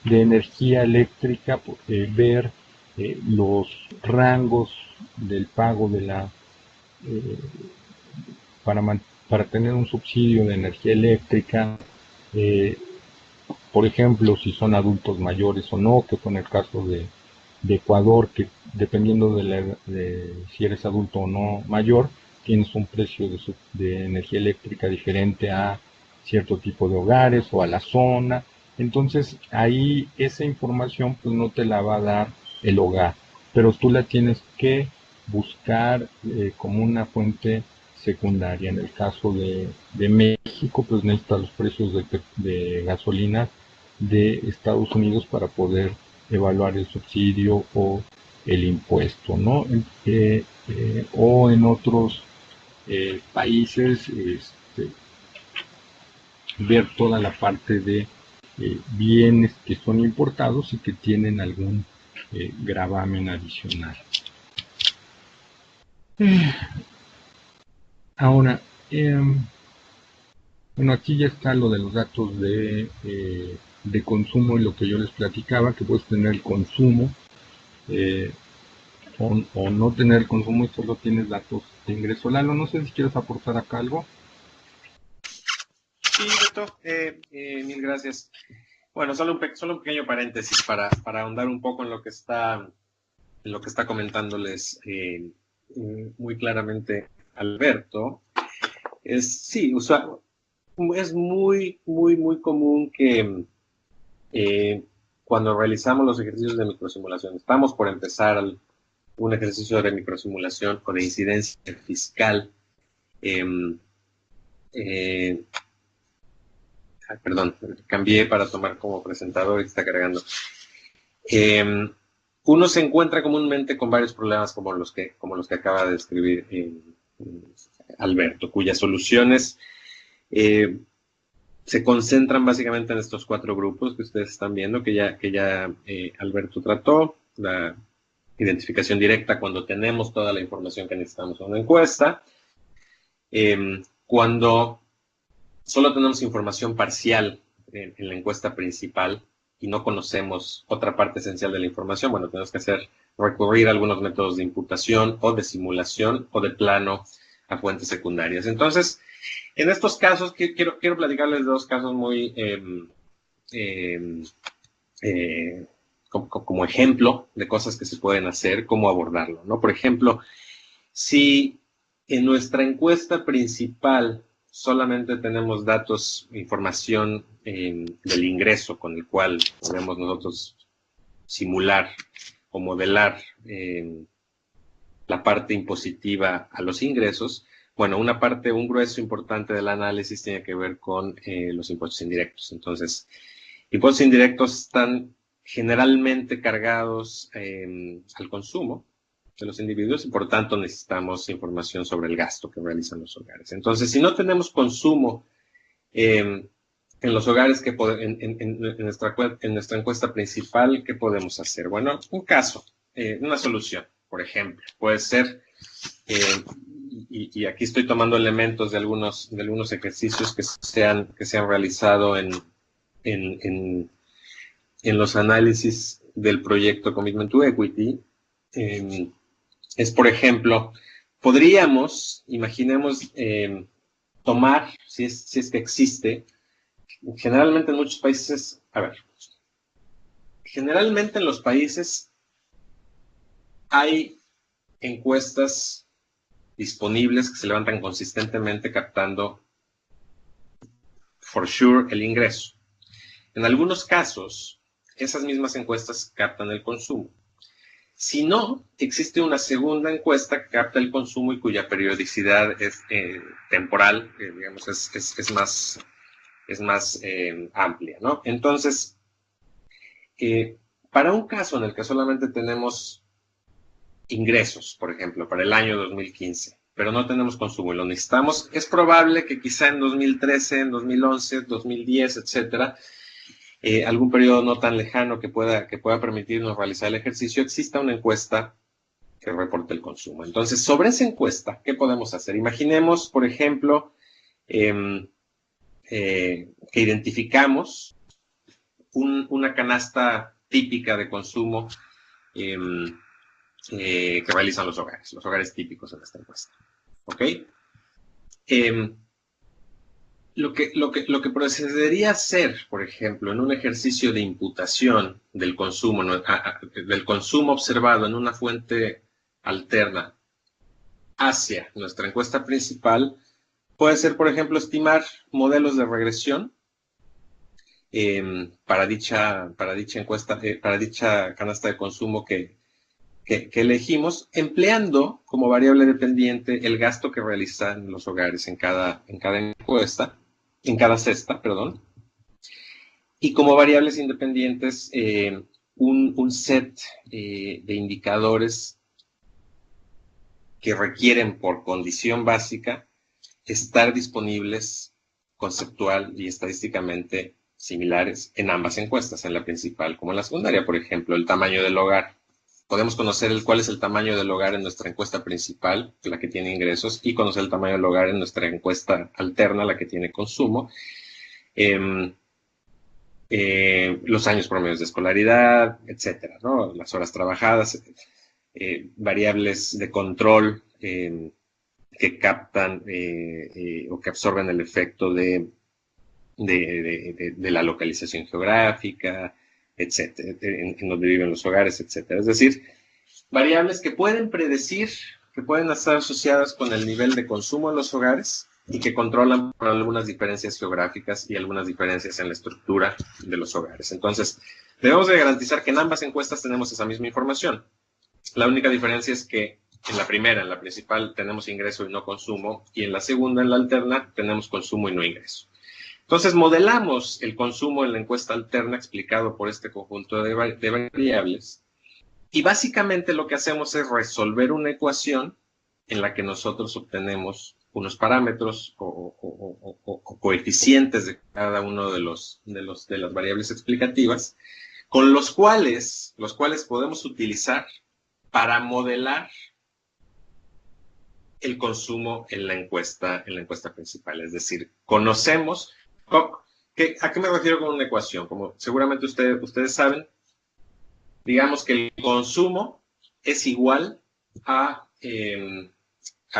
S2: de energía eléctrica, ver los rangos del pago de para tener un subsidio de energía eléctrica, por ejemplo, si son adultos mayores o no, que fue en el caso de Ecuador, que dependiendo de si eres adulto o no mayor, tienes un precio de energía eléctrica diferente a cierto tipo de hogares o a la zona. Entonces ahí esa información pues no te la va a dar el hogar, pero tú la tienes que buscar como una fuente secundaria. En el caso de México, pues necesita los precios de gasolina de Estados Unidos para poder evaluar el subsidio o el impuesto, ¿no? O en otros países, ver toda la parte de bienes que son importados y que tienen algún gravamen adicional. Ahora, bueno, aquí ya está lo de los datos de consumo y lo que yo les platicaba, que puedes tener el consumo o no tener el consumo y solo tienes datos de ingreso. Lalo, no sé si quieres aportar acá algo.
S1: Sí, Beto, mil gracias. Bueno, solo un pequeño paréntesis para ahondar un poco en lo que está comentándoles muy claramente Alberto. Sí, es muy común que cuando realizamos los ejercicios de microsimulación, estamos por empezar un ejercicio de microsimulación o de incidencia fiscal. Perdón, cambié para tomar como presentador y está cargando. Uno se encuentra comúnmente con varios problemas como los que acaba de describir Alberto, cuyas soluciones se concentran básicamente en estos 4 grupos que ustedes están viendo, que ya Alberto trató: la identificación directa cuando tenemos toda la información que necesitamos en una encuesta, cuando solo tenemos información parcial en la encuesta principal y no conocemos otra parte esencial de la información, bueno, tenemos que recurrir a algunos métodos de imputación o de simulación o de plano a fuentes secundarias. Entonces, en estos casos, quiero platicarles de 2 casos muy como ejemplo de cosas que se pueden hacer, cómo abordarlo, ¿no? Por ejemplo, si en nuestra encuesta principal solamente tenemos datos, información del ingreso con el cual podemos nosotros simular o modelar la parte impositiva a los ingresos, bueno, un grueso importante del análisis tiene que ver con los impuestos indirectos. Entonces, impuestos indirectos están generalmente cargados al consumo de los individuos y por tanto necesitamos información sobre el gasto que realizan los hogares. Entonces, si no tenemos consumo en los hogares, en nuestra encuesta principal, ¿qué podemos hacer? Bueno, un caso, una solución, por ejemplo, puede ser, y aquí estoy tomando elementos de algunos ejercicios que se han realizado en los análisis del proyecto Commitment to Equity. Es, por ejemplo, imaginemos, tomar, si es que existe, generalmente en muchos países, generalmente en los países hay encuestas disponibles que se levantan consistentemente captando, for sure, el ingreso. En algunos casos, esas mismas encuestas captan el consumo. Si no, existe una segunda encuesta que capta el consumo y cuya periodicidad es temporal, digamos, es más amplia, ¿no? Entonces, para un caso en el que solamente tenemos ingresos, por ejemplo, para el año 2015, pero no tenemos consumo y lo necesitamos, es probable que quizá en 2013, en 2011, 2010, etcétera, algún periodo no tan lejano que pueda permitirnos realizar el ejercicio, exista una encuesta que reporte el consumo. Entonces, sobre esa encuesta, ¿qué podemos hacer? Imaginemos, por ejemplo, que identificamos una canasta típica de consumo que realizan los hogares típicos en esta encuesta. ¿Ok? Lo que procedería a hacer, por ejemplo, en un ejercicio de imputación del consumo observado en una fuente alterna hacia nuestra encuesta principal puede ser, por ejemplo, estimar modelos de regresión para dicha encuesta, para dicha canasta de consumo que elegimos, empleando como variable dependiente el gasto que realizan los hogares en cada encuesta, en cada cesta, perdón, y como variables independientes un set de indicadores que requieren por condición básica estar disponibles conceptual y estadísticamente similares en ambas encuestas, en la principal como en la secundaria. Por ejemplo, el tamaño del hogar. Podemos conocer cuál es el tamaño del hogar en nuestra encuesta principal, la que tiene ingresos, y conocer el tamaño del hogar en nuestra encuesta alterna, la que tiene consumo. Los años promedios de escolaridad, etcétera, ¿no? Las horas trabajadas, variables de control que captan o que absorben el efecto de la localización geográfica, etcétera, en donde viven los hogares, etcétera. Es decir, variables que pueden predecir, que pueden estar asociadas con el nivel de consumo en los hogares y que controlan por algunas diferencias geográficas y algunas diferencias en la estructura de los hogares. Entonces, debemos de garantizar que en ambas encuestas tenemos esa misma información. La única diferencia es que en la primera, en la principal, tenemos ingreso y no consumo, y en la segunda, en la alterna, tenemos consumo y no ingreso. Entonces, modelamos el consumo en la encuesta alterna explicado por este conjunto de variables, y básicamente lo que hacemos es resolver una ecuación en la que nosotros obtenemos unos parámetros o coeficientes de cada uno de las variables explicativas, con los cuales podemos utilizar para modelar el consumo en la encuesta principal. Es decir, conocemos, ¿a qué me refiero con una ecuación? Como seguramente ustedes saben, digamos que el consumo es igual a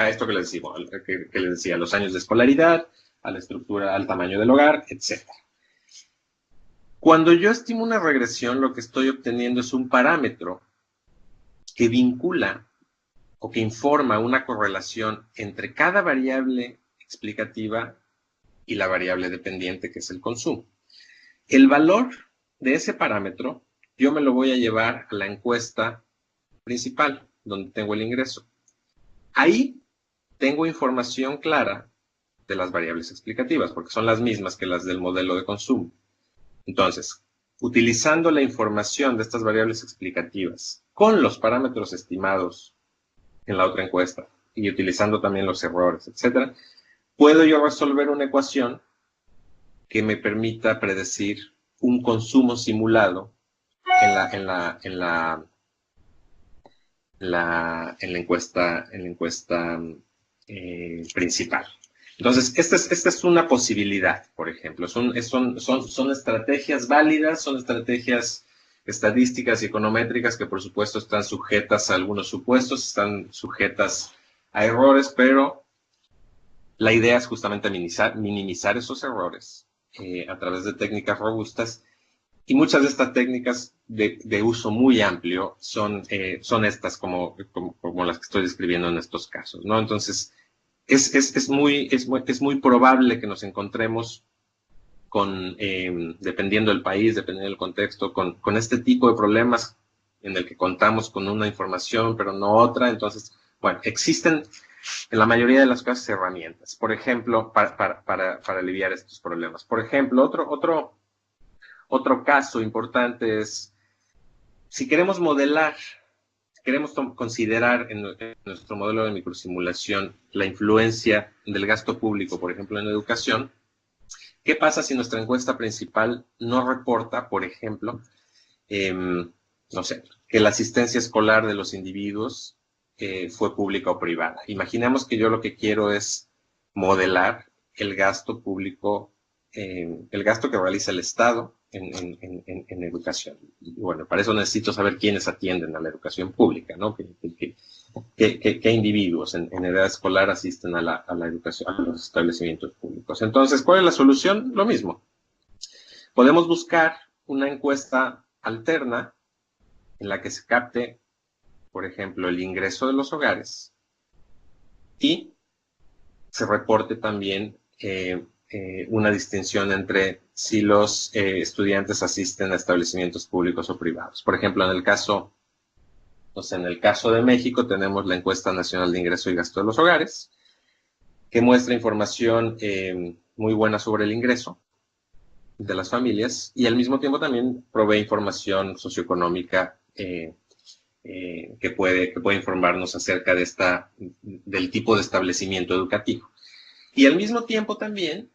S1: esto que les decía, los años de escolaridad, a la estructura, al tamaño del hogar, etc. Cuando yo estimo una regresión, lo que estoy obteniendo es un parámetro que vincula o que informa una correlación entre cada variable explicativa y la variable dependiente, que es el consumo. El valor de ese parámetro yo me lo voy a llevar a la encuesta principal, donde tengo el ingreso. Ahí tengo información clara de las variables explicativas, porque son las mismas que las del modelo de consumo. Entonces, utilizando la información de estas variables explicativas con los parámetros estimados en la otra encuesta y utilizando también los errores, etcétera, puedo yo resolver una ecuación que me permita predecir un consumo simulado en la encuesta principal. Entonces, esta es una posibilidad, por ejemplo. Son estrategias válidas, son estrategias estadísticas y econométricas que, por supuesto, están sujetas a algunos supuestos, están sujetas a errores, pero la idea es justamente minimizar esos errores a través de técnicas robustas. Y muchas de estas técnicas de uso muy amplio son estas como las que estoy describiendo en estos casos, ¿no? Entonces, es muy probable que nos encontremos con, dependiendo del país, dependiendo del contexto, con este tipo de problemas en el que contamos con una información, pero no otra. Entonces, bueno, existen en la mayoría de las casos herramientas, por ejemplo, para aliviar estos problemas. Por ejemplo, otro caso importante es, si queremos modelar, queremos considerar en nuestro modelo de microsimulación la influencia del gasto público, por ejemplo, en educación, ¿qué pasa si nuestra encuesta principal no reporta, por ejemplo, no sé, que la asistencia escolar de los individuos fue pública o privada? Imaginemos que yo lo que quiero es modelar el gasto público, el gasto que realiza el Estado en educación. Y bueno, para eso necesito saber quiénes atienden a la educación pública, ¿no? ¿Qué individuos en edad escolar asisten a la educación, a los establecimientos públicos? Entonces, ¿cuál es la solución? Lo mismo. Podemos buscar una encuesta alterna en la que se capte, por ejemplo, el ingreso de los hogares y se reporte también una distinción entre si los estudiantes asisten a establecimientos públicos o privados. Por ejemplo, en el caso de México tenemos la Encuesta Nacional de Ingreso y Gasto de los Hogares, que muestra información muy buena sobre el ingreso de las familias y al mismo tiempo también provee información socioeconómica que puede informarnos acerca del tipo de establecimiento educativo. Y al mismo tiempo también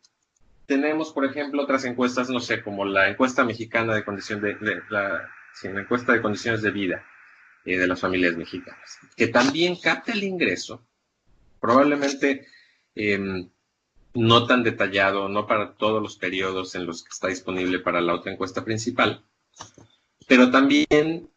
S1: tenemos, por ejemplo, otras encuestas, no sé, como la encuesta mexicana de la encuesta de condiciones de vida de las familias mexicanas, que también capta el ingreso, probablemente no tan detallado, no para todos los periodos en los que está disponible para la otra encuesta principal, pero también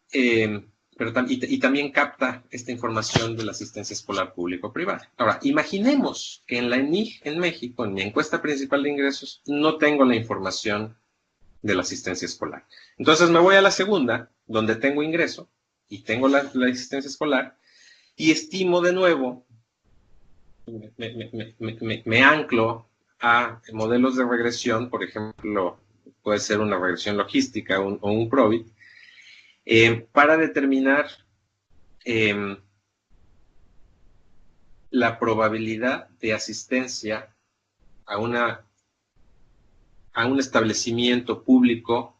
S1: también capta esta información de la asistencia escolar público-privada. Ahora, imaginemos que en la ENIG en México, en mi encuesta principal de ingresos, no tengo la información de la asistencia escolar. Entonces me voy a la segunda, donde tengo ingreso y tengo la asistencia escolar, y estimo de nuevo, me anclo a modelos de regresión, por ejemplo, puede ser una regresión logística o un PROBIT, para determinar la probabilidad de asistencia a un establecimiento público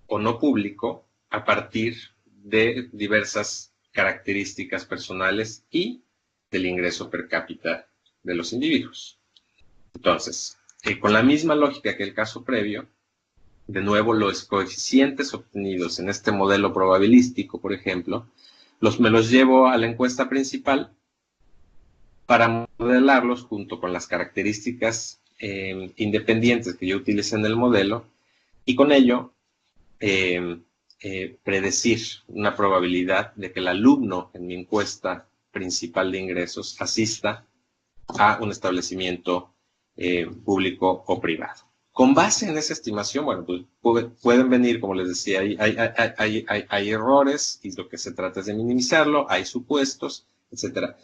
S1: o no público a partir de diversas características personales y del ingreso per cápita de los individuos. Entonces, con la misma lógica que el caso previo, de nuevo, los coeficientes obtenidos en este modelo probabilístico, por ejemplo, me los llevo a la encuesta principal para modelarlos junto con las características independientes que yo utilicé en el modelo y con ello predecir una probabilidad de que el alumno en mi encuesta principal de ingresos asista a un establecimiento público o privado. Con base en esa estimación, bueno, pues pueden venir, como les decía, hay errores y lo que se trata es de minimizarlo, hay supuestos, etcétera.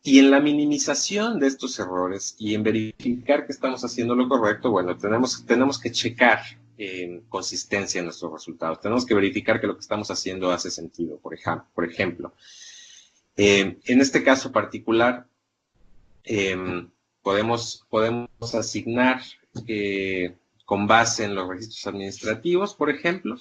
S1: Y en la minimización de estos errores y en verificar que estamos haciendo lo correcto, bueno, tenemos que checar consistencia en nuestros resultados. Tenemos que verificar que lo que estamos haciendo hace sentido, por ejemplo. En este caso particular, podemos asignar con base en los registros administrativos, por ejemplo,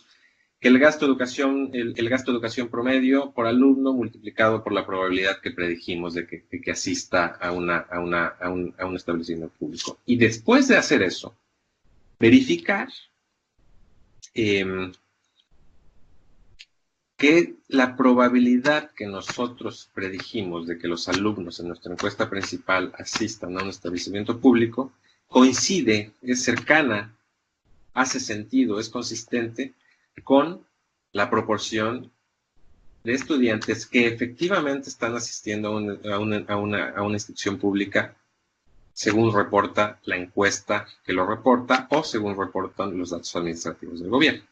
S1: que el gasto de educación promedio por alumno multiplicado por la probabilidad que predijimos de que asista a un establecimiento público. Y después de hacer eso, verificar que la probabilidad que nosotros predijimos de que los alumnos en nuestra encuesta principal asistan a un establecimiento público coincide, es cercana, hace sentido, es consistente con la proporción de estudiantes que efectivamente están asistiendo a una institución pública según reporta la encuesta que lo reporta o según reportan los datos administrativos del gobierno.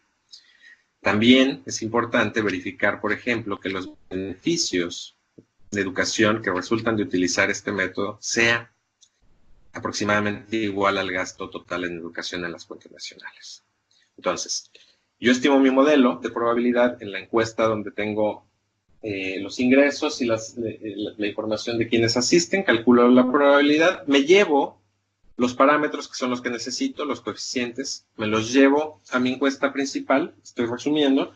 S1: También es importante verificar, por ejemplo, que los beneficios de educación que resultan de utilizar este método sea aproximadamente igual al gasto total en educación en las fuentes nacionales. Entonces, yo estimo mi modelo de probabilidad en la encuesta donde tengo los ingresos y la información de quienes asisten, calculo la probabilidad, me llevo los parámetros que son los que necesito, los coeficientes, me los llevo a mi encuesta principal, estoy resumiendo,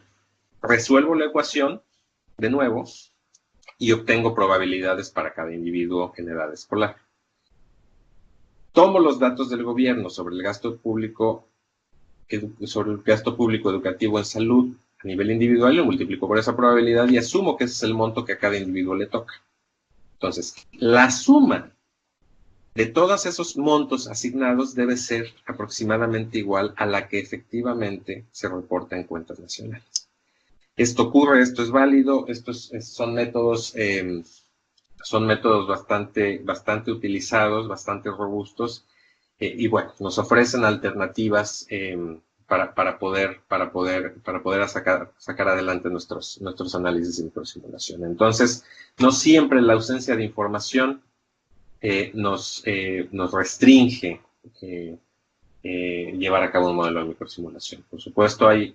S1: resuelvo la ecuación de nuevo y obtengo probabilidades para cada individuo en edad escolar. Tomo los datos del gobierno sobre el gasto público educativo en salud a nivel individual, lo multiplico por esa probabilidad y asumo que ese es el monto que a cada individuo le toca. Entonces, la suma de todos esos montos asignados debe ser aproximadamente igual a la que efectivamente se reporta en cuentas nacionales. Esto ocurre, esto es válido, son métodos bastante utilizados, bastante robustos, y bueno, nos ofrecen alternativas para poder sacar adelante nuestros análisis de microsimulación. Entonces, no siempre la ausencia de información nos restringe llevar a cabo un modelo de microsimulación. Por supuesto, hay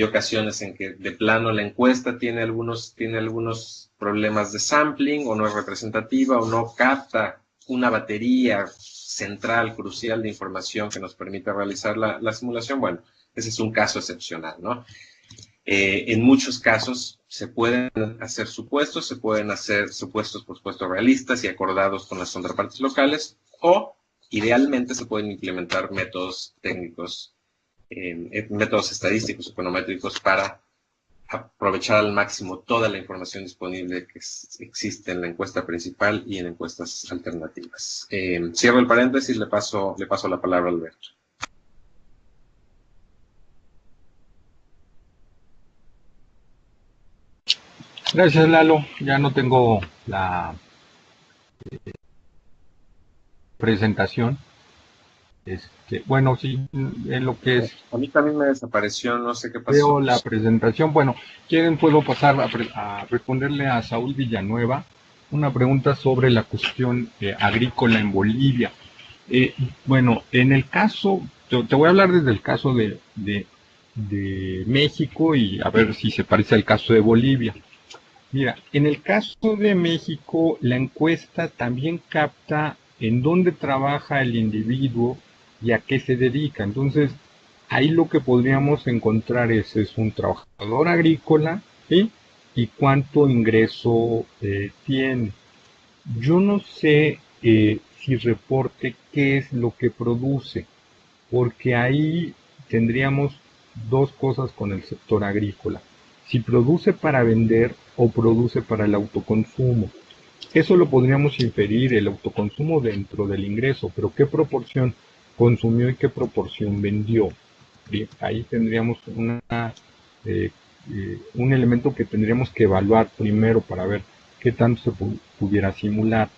S1: ocasiones en que de plano la encuesta tiene algunos problemas de sampling, o no es representativa, o no capta una batería central, crucial de información que nos permite realizar la simulación. Bueno, ese es un caso excepcional, ¿no? En muchos casos se pueden hacer supuestos, por supuesto, realistas y acordados con las contrapartes locales, o idealmente se pueden implementar métodos técnicos, métodos estadísticos, econométricos, para aprovechar al máximo toda la información disponible que existe en la encuesta principal y en encuestas alternativas. Cierro el paréntesis, le paso la palabra a Alberto.
S2: Gracias, Lalo. Ya no tengo la presentación. Bueno, sí, en lo que es...
S1: A mí también me desapareció, no sé qué pasó.
S2: Veo la presentación. Bueno, quieren, puedo pasar a responderle a Saúl Villanueva una pregunta sobre la cuestión agrícola en Bolivia. Bueno, en el caso, te voy a hablar desde el caso de México y a ver si se parece al caso de Bolivia. Mira, en el caso de México, la encuesta también capta en dónde trabaja el individuo y a qué se dedica. Entonces, ahí lo que podríamos encontrar es un trabajador agrícola, ¿sí? Y cuánto ingreso tiene. Yo no sé si reporte qué es lo que produce, porque ahí tendríamos dos cosas con el sector agrícola. Si produce para vender o produce para el autoconsumo. Eso lo podríamos inferir, el autoconsumo dentro del ingreso, pero ¿qué proporción consumió y qué proporción vendió? Bien, ahí tendríamos un elemento que tendríamos que evaluar primero para ver qué tanto se pudiera simular.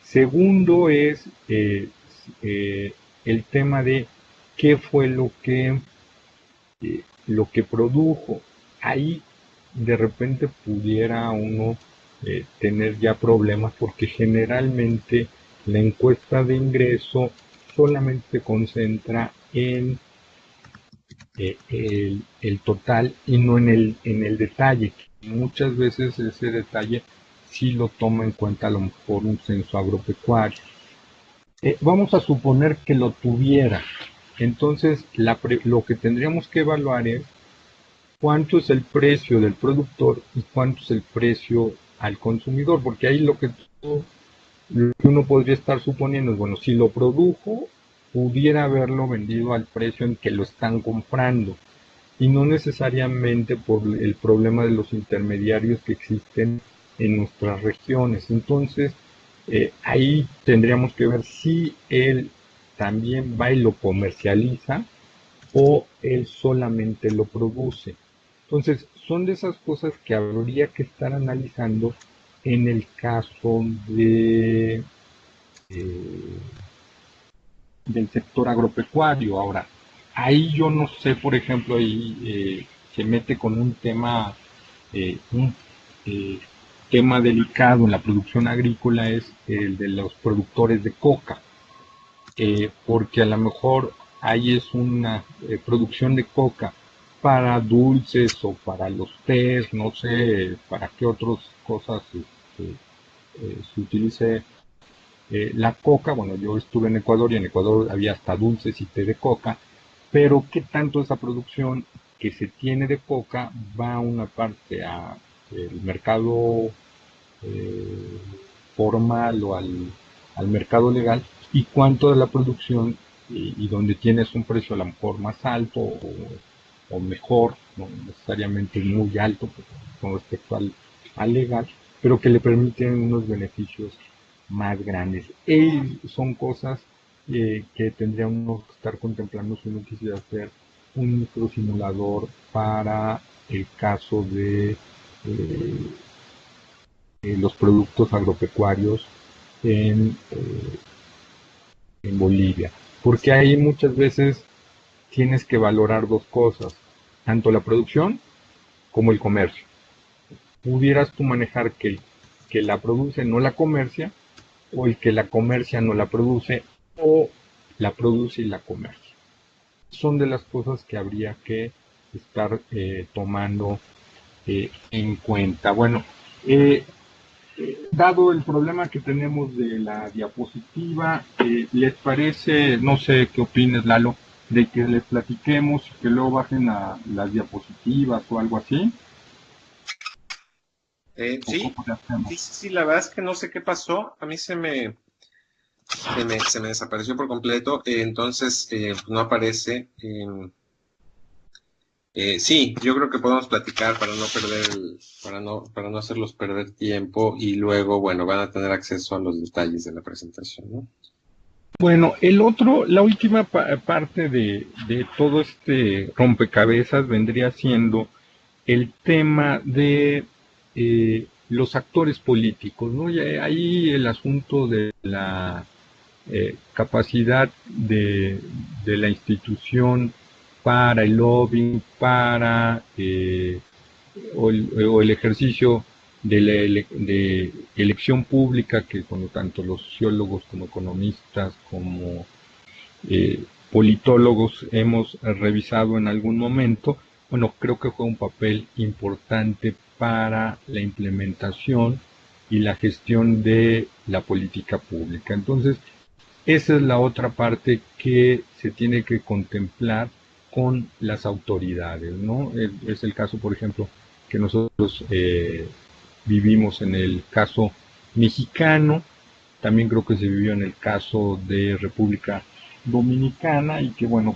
S2: Segundo es el tema de qué fue lo que produjo. Ahí de repente pudiera uno tener ya problemas, porque generalmente la encuesta de ingreso solamente se concentra en el total y no en el detalle. Muchas veces ese detalle sí lo toma en cuenta a lo mejor un censo agropecuario. Vamos a suponer que lo tuviera. Entonces, lo que tendríamos que evaluar es cuánto es el precio del productor y cuánto es el precio al consumidor, porque ahí lo que uno podría estar suponiendo es, bueno, si lo produjo, pudiera haberlo vendido al precio en que lo están comprando, y no necesariamente por el problema de los intermediarios que existen en nuestras regiones. Entonces, ahí tendríamos que ver si él también va y lo comercializa o él solamente lo produce. Entonces, son de esas cosas que habría que estar analizando en el caso del sector agropecuario. Ahora, ahí yo no sé, por ejemplo, ahí se mete con un tema delicado en la producción agrícola, es el de los productores de coca, porque a lo mejor ahí es una producción de coca para dulces o para los tés, no sé para qué otras cosas se utilice la coca. Bueno, yo estuve en Ecuador y en Ecuador había hasta dulces y té de coca, pero qué tanto esa producción que se tiene de coca va una parte a el mercado formal o al mercado legal, y cuánto de la producción y donde tienes un precio a lo mejor más alto o mejor, no necesariamente muy alto con respecto al legal, pero que le permiten unos beneficios más grandes. Son cosas que tendríamos que estar contemplando si uno quisiera hacer un microsimulador para el caso de los productos agropecuarios en Bolivia, porque ahí muchas veces tienes que valorar dos cosas, tanto la producción como el comercio. Pudieras tú manejar que el que la produce no la comercia, o el que la comercia no la produce, o la produce y la comercia. Son de las cosas que habría que estar tomando en cuenta. Bueno, eh, dado el problema que tenemos de la diapositiva, ¿les parece, no sé qué opines, Lalo, de que les platiquemos y que luego bajen a las diapositivas o algo así? ¿O
S1: Sí,
S2: cómo le hacemos?
S1: sí, la verdad es que no sé qué pasó. A mí se me desapareció por completo, entonces no aparece. Sí, yo creo que podemos platicar para no perder para no hacerlos perder tiempo y luego, bueno, van a tener acceso a los detalles de la presentación, ¿no?
S2: Bueno, la última parte de todo este rompecabezas vendría siendo el tema de los actores políticos, ¿no? Y ahí el asunto de la capacidad de la institución para el lobbying, para o el ejercicio de elección pública, que cuando tanto los sociólogos como economistas como politólogos hemos revisado en algún momento, bueno, creo que juega un papel importante para la implementación y la gestión de la política pública. Entonces, esa es la otra parte que se tiene que contemplar con las autoridades, ¿no? Es el caso, por ejemplo, que nosotros vivimos en el caso mexicano, también creo que se vivió en el caso de República Dominicana y que bueno,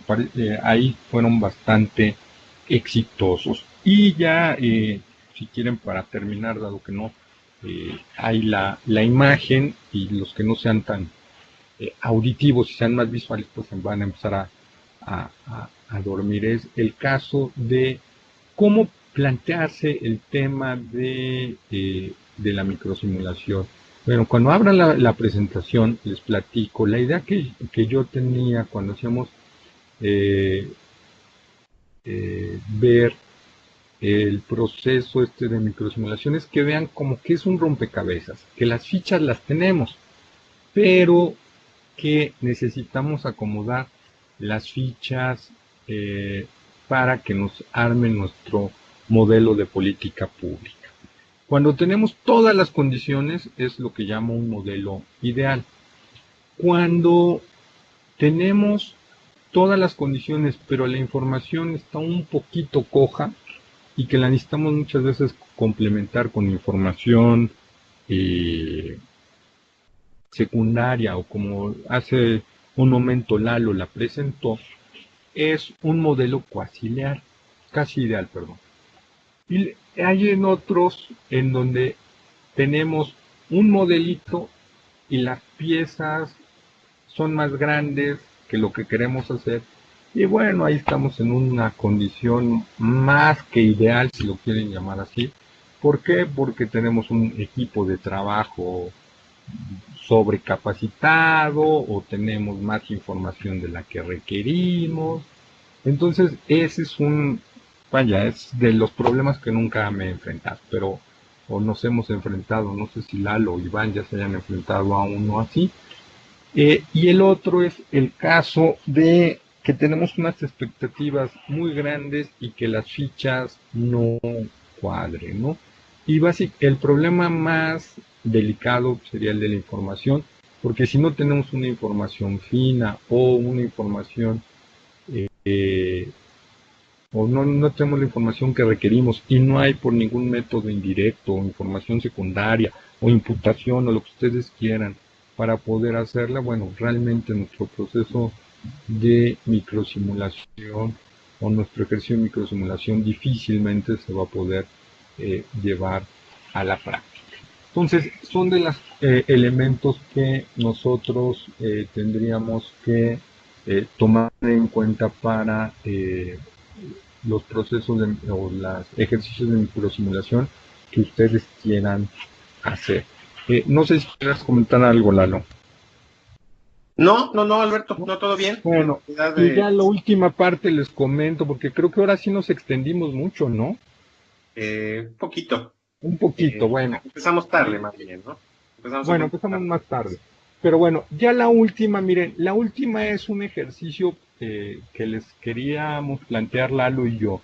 S2: ahí fueron bastante exitosos. Y ya, si quieren, para terminar, dado que no hay la imagen y los que no sean tan auditivos y sean más visuales, pues van a empezar a dormir. Es el caso de cómo plantearse el tema de la microsimulación. Bueno, cuando abran la presentación, les platico. La idea que yo tenía cuando hacíamos eh, ver el proceso este de microsimulación es que vean como que es un rompecabezas, que las fichas las tenemos, pero que necesitamos acomodar las fichas para que nos armen nuestro modelo de política pública. Cuando tenemos todas las condiciones es lo que llamo un modelo ideal. Cuando tenemos todas las condiciones pero la información está un poquito coja y que la necesitamos muchas veces complementar con información secundaria o como hace un momento Lalo la presentó, es un modelo casi ideal, perdón. Y hay en otros en donde tenemos un modelito y las piezas son más grandes que lo que queremos hacer. Y bueno, ahí estamos en una condición más que ideal, si lo quieren llamar así. ¿Por qué? Porque tenemos un equipo de trabajo sobrecapacitado o tenemos más información de la que requerimos. Entonces, ese es es de los problemas que nunca me he enfrentado, pero o nos hemos enfrentado, no sé si Lalo o Iván ya se hayan enfrentado a uno así. Y el otro es el caso de que tenemos unas expectativas muy grandes y que las fichas no cuadren, ¿no? Y el problema más delicado sería el de la información, porque si no tenemos una información fina o una información eh, o no tenemos la información que requerimos y no hay por ningún método indirecto o información secundaria o imputación o lo que ustedes quieran para poder hacerla, bueno, realmente nuestro proceso de microsimulación o nuestro ejercicio de microsimulación difícilmente se va a poder llevar a la práctica. Entonces, son de los elementos que nosotros tendríamos que tomar en cuenta para los procesos o los ejercicios de microsimulación que ustedes quieran hacer. No sé si quieras comentar algo, Lalo.
S1: No, Alberto, no, todo bien.
S2: Bueno, y
S1: De,
S2: ya la última parte les comento, porque creo que ahora sí nos extendimos mucho, ¿no?
S1: poquito.
S2: Un poquito, bueno.
S1: Empezamos tarde, más bien, ¿no? Empezamos un
S2: Bueno,
S1: poquito
S2: empezamos
S1: tarde.
S2: más tarde. Pero bueno, ya la última, miren, la última es un ejercicio que les queríamos plantear Lalo y yo,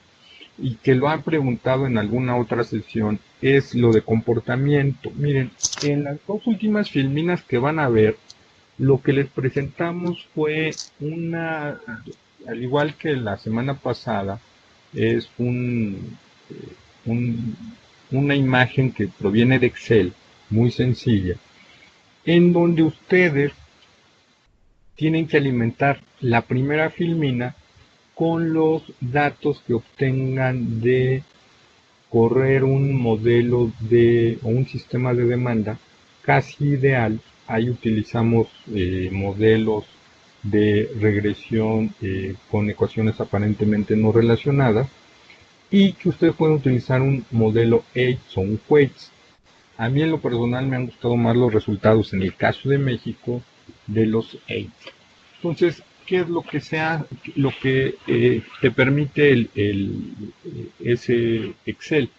S2: y que lo han preguntado en alguna otra sesión, es lo de comportamiento. Miren, en las dos últimas filminas que van a ver, lo que les presentamos fue una, al igual que la semana pasada, es un- una imagen que proviene de Excel, muy sencilla, en donde ustedes tienen que alimentar la primera filmina con los datos que obtengan de correr un modelo de o un sistema de demanda casi ideal. Ahí utilizamos modelos de regresión con ecuaciones aparentemente no relacionadas y que ustedes pueden utilizar un modelo H o un Weights. A mí en lo personal me han gustado más los resultados en el caso de México de los H. Entonces, ¿qué es lo que lo que te permite ese Excel?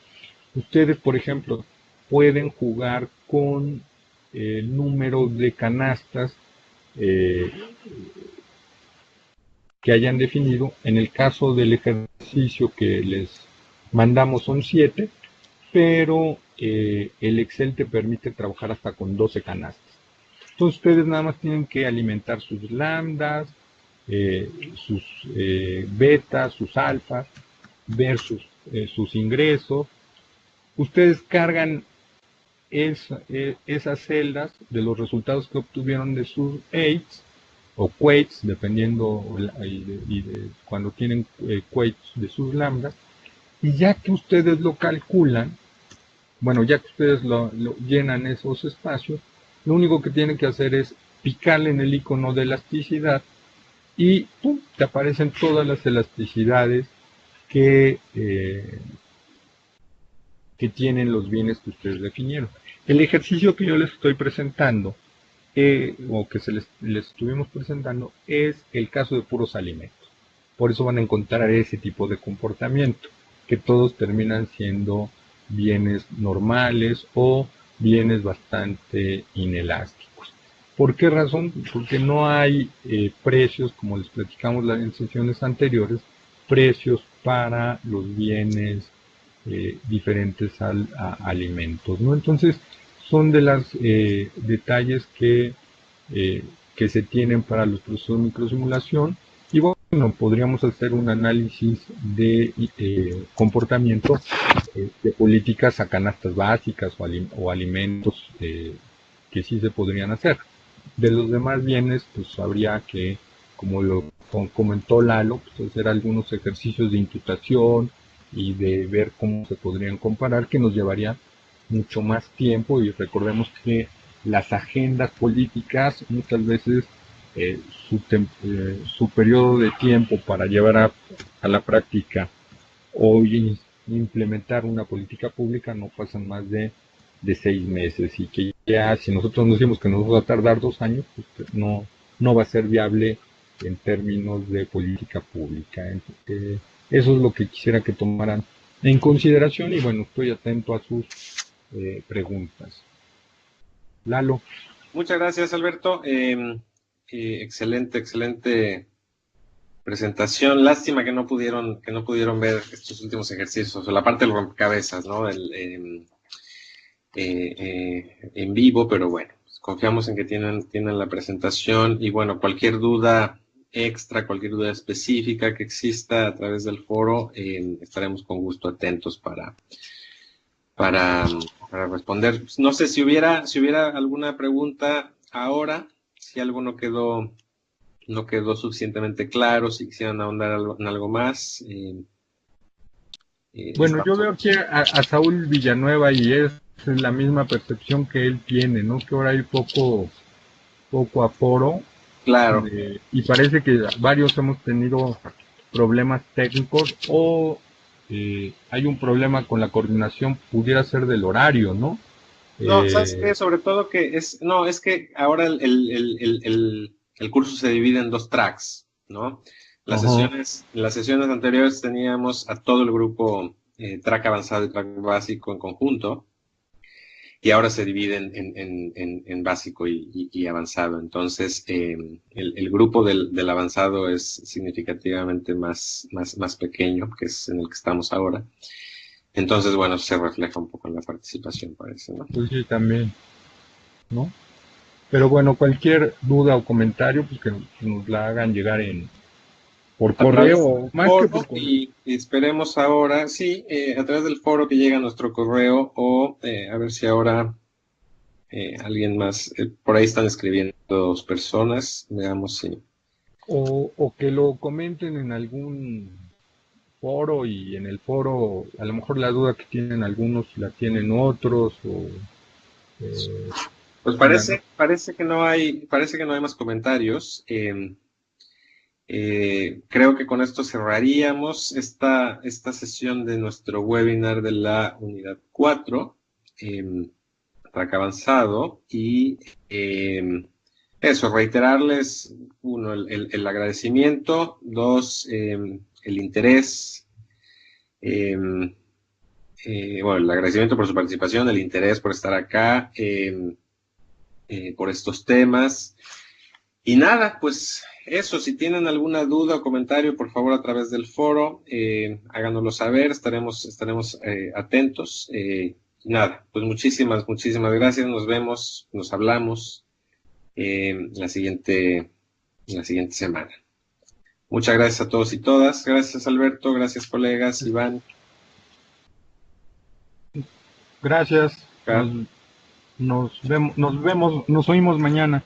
S2: Ustedes, por ejemplo, pueden jugar con el número de canastas eh, que hayan definido. En el caso del ejercicio que les mandamos son 7, pero el Excel te permite trabajar hasta con 12 canastas. Entonces ustedes nada más tienen que alimentar sus lambdas, sus betas, sus alfas, ver sus ingresos. Ustedes cargan esas celdas de los resultados que obtuvieron de sus aids o quates, dependiendo de cuando tienen quates de sus lambdas, y ya que ustedes lo calculan, bueno, ya que ustedes lo llenan esos espacios, lo único que tienen que hacer es picarle en el icono de elasticidad y ¡pum!, te aparecen todas las elasticidades que tienen los bienes que ustedes definieron. El ejercicio que yo les estoy presentando, o que les estuvimos presentando, es el caso de puros alimentos. Por eso van a encontrar ese tipo de comportamiento, que todos terminan siendo bienes normales o bienes bastante inelásticos. ¿Por qué razón? Porque no hay precios, como les platicamos en sesiones anteriores, precios para los bienes diferentes alimentos, ¿no? Entonces, son de los detalles que se tienen para los procesos de microsimulación. Y bueno, podríamos hacer un análisis de comportamiento de políticas a canastas básicas o alimentos que sí se podrían hacer. De los demás bienes, pues habría que, como lo comentó Lalo, pues hacer algunos ejercicios de imputación y de ver cómo se podrían comparar, que nos llevaría mucho más tiempo. Y recordemos que las agendas políticas muchas veces su periodo de tiempo para llevar a la práctica o implementar una política pública no pasan más de 6 meses, y que ya si nosotros nos decimos que nos va a tardar 2 años, pues no va a ser viable en términos de política pública. Eso es lo que quisiera que tomaran en consideración, y bueno, estoy atento a sus preguntas. Lalo.
S1: Muchas gracias, Alberto. Excelente presentación. Lástima que no pudieron ver estos últimos ejercicios, o la parte del rompecabezas, ¿no? En vivo, pero bueno, pues confiamos en que tienen la presentación, y bueno, cualquier duda extra, cualquier duda específica que exista a través del foro, estaremos con gusto atentos para responder. No sé si hubiera alguna pregunta ahora, si algo no quedó suficientemente claro, si quisieran ahondar en algo más.
S2: Bueno, yo veo aquí a Saúl Villanueva y es la misma percepción que él tiene, ¿no? Que ahora hay poco aforo,
S1: Claro.
S2: y parece que varios hemos tenido problemas técnicos o hay un problema con la coordinación, pudiera ser del horario, ¿no?
S1: No, ¿sabes qué? Sobre todo que es que ahora el curso se divide en 2 tracks, ¿no? Las sesiones anteriores teníamos a todo el grupo track avanzado y track básico en conjunto, y ahora se divide en básico y avanzado. Entonces, el grupo del avanzado es significativamente más pequeño, que es en el que estamos ahora. Entonces, bueno, se refleja un poco en la participación, parece, ¿no?
S2: Pues sí, también, ¿no? Pero bueno, cualquier duda o comentario, pues que nos la hagan llegar por correo, más que por correo.
S1: Y esperemos ahora, sí, a través del foro que llega a nuestro correo, o a ver si ahora alguien más, por ahí están escribiendo 2 personas, veamos si.
S2: O que lo comenten en algún foro, y en el foro a lo mejor la duda que tienen algunos la tienen otros, o
S1: Pues parece que no hay más comentarios. Creo que con esto cerraríamos esta sesión de nuestro webinar de la unidad 4, track avanzado, y eso, reiterarles, 1, el agradecimiento, 2, el interés, bueno, el agradecimiento por su participación, el interés por estar acá, por estos temas. Y nada, pues eso, si tienen alguna duda o comentario, por favor, a través del foro, háganoslo saber, estaremos atentos. Nada, pues muchísimas gracias, nos vemos, nos hablamos la siguiente semana. Muchas gracias a todos y todas. Gracias, Alberto, gracias, colegas. Iván.
S2: Gracias. Nos oímos mañana.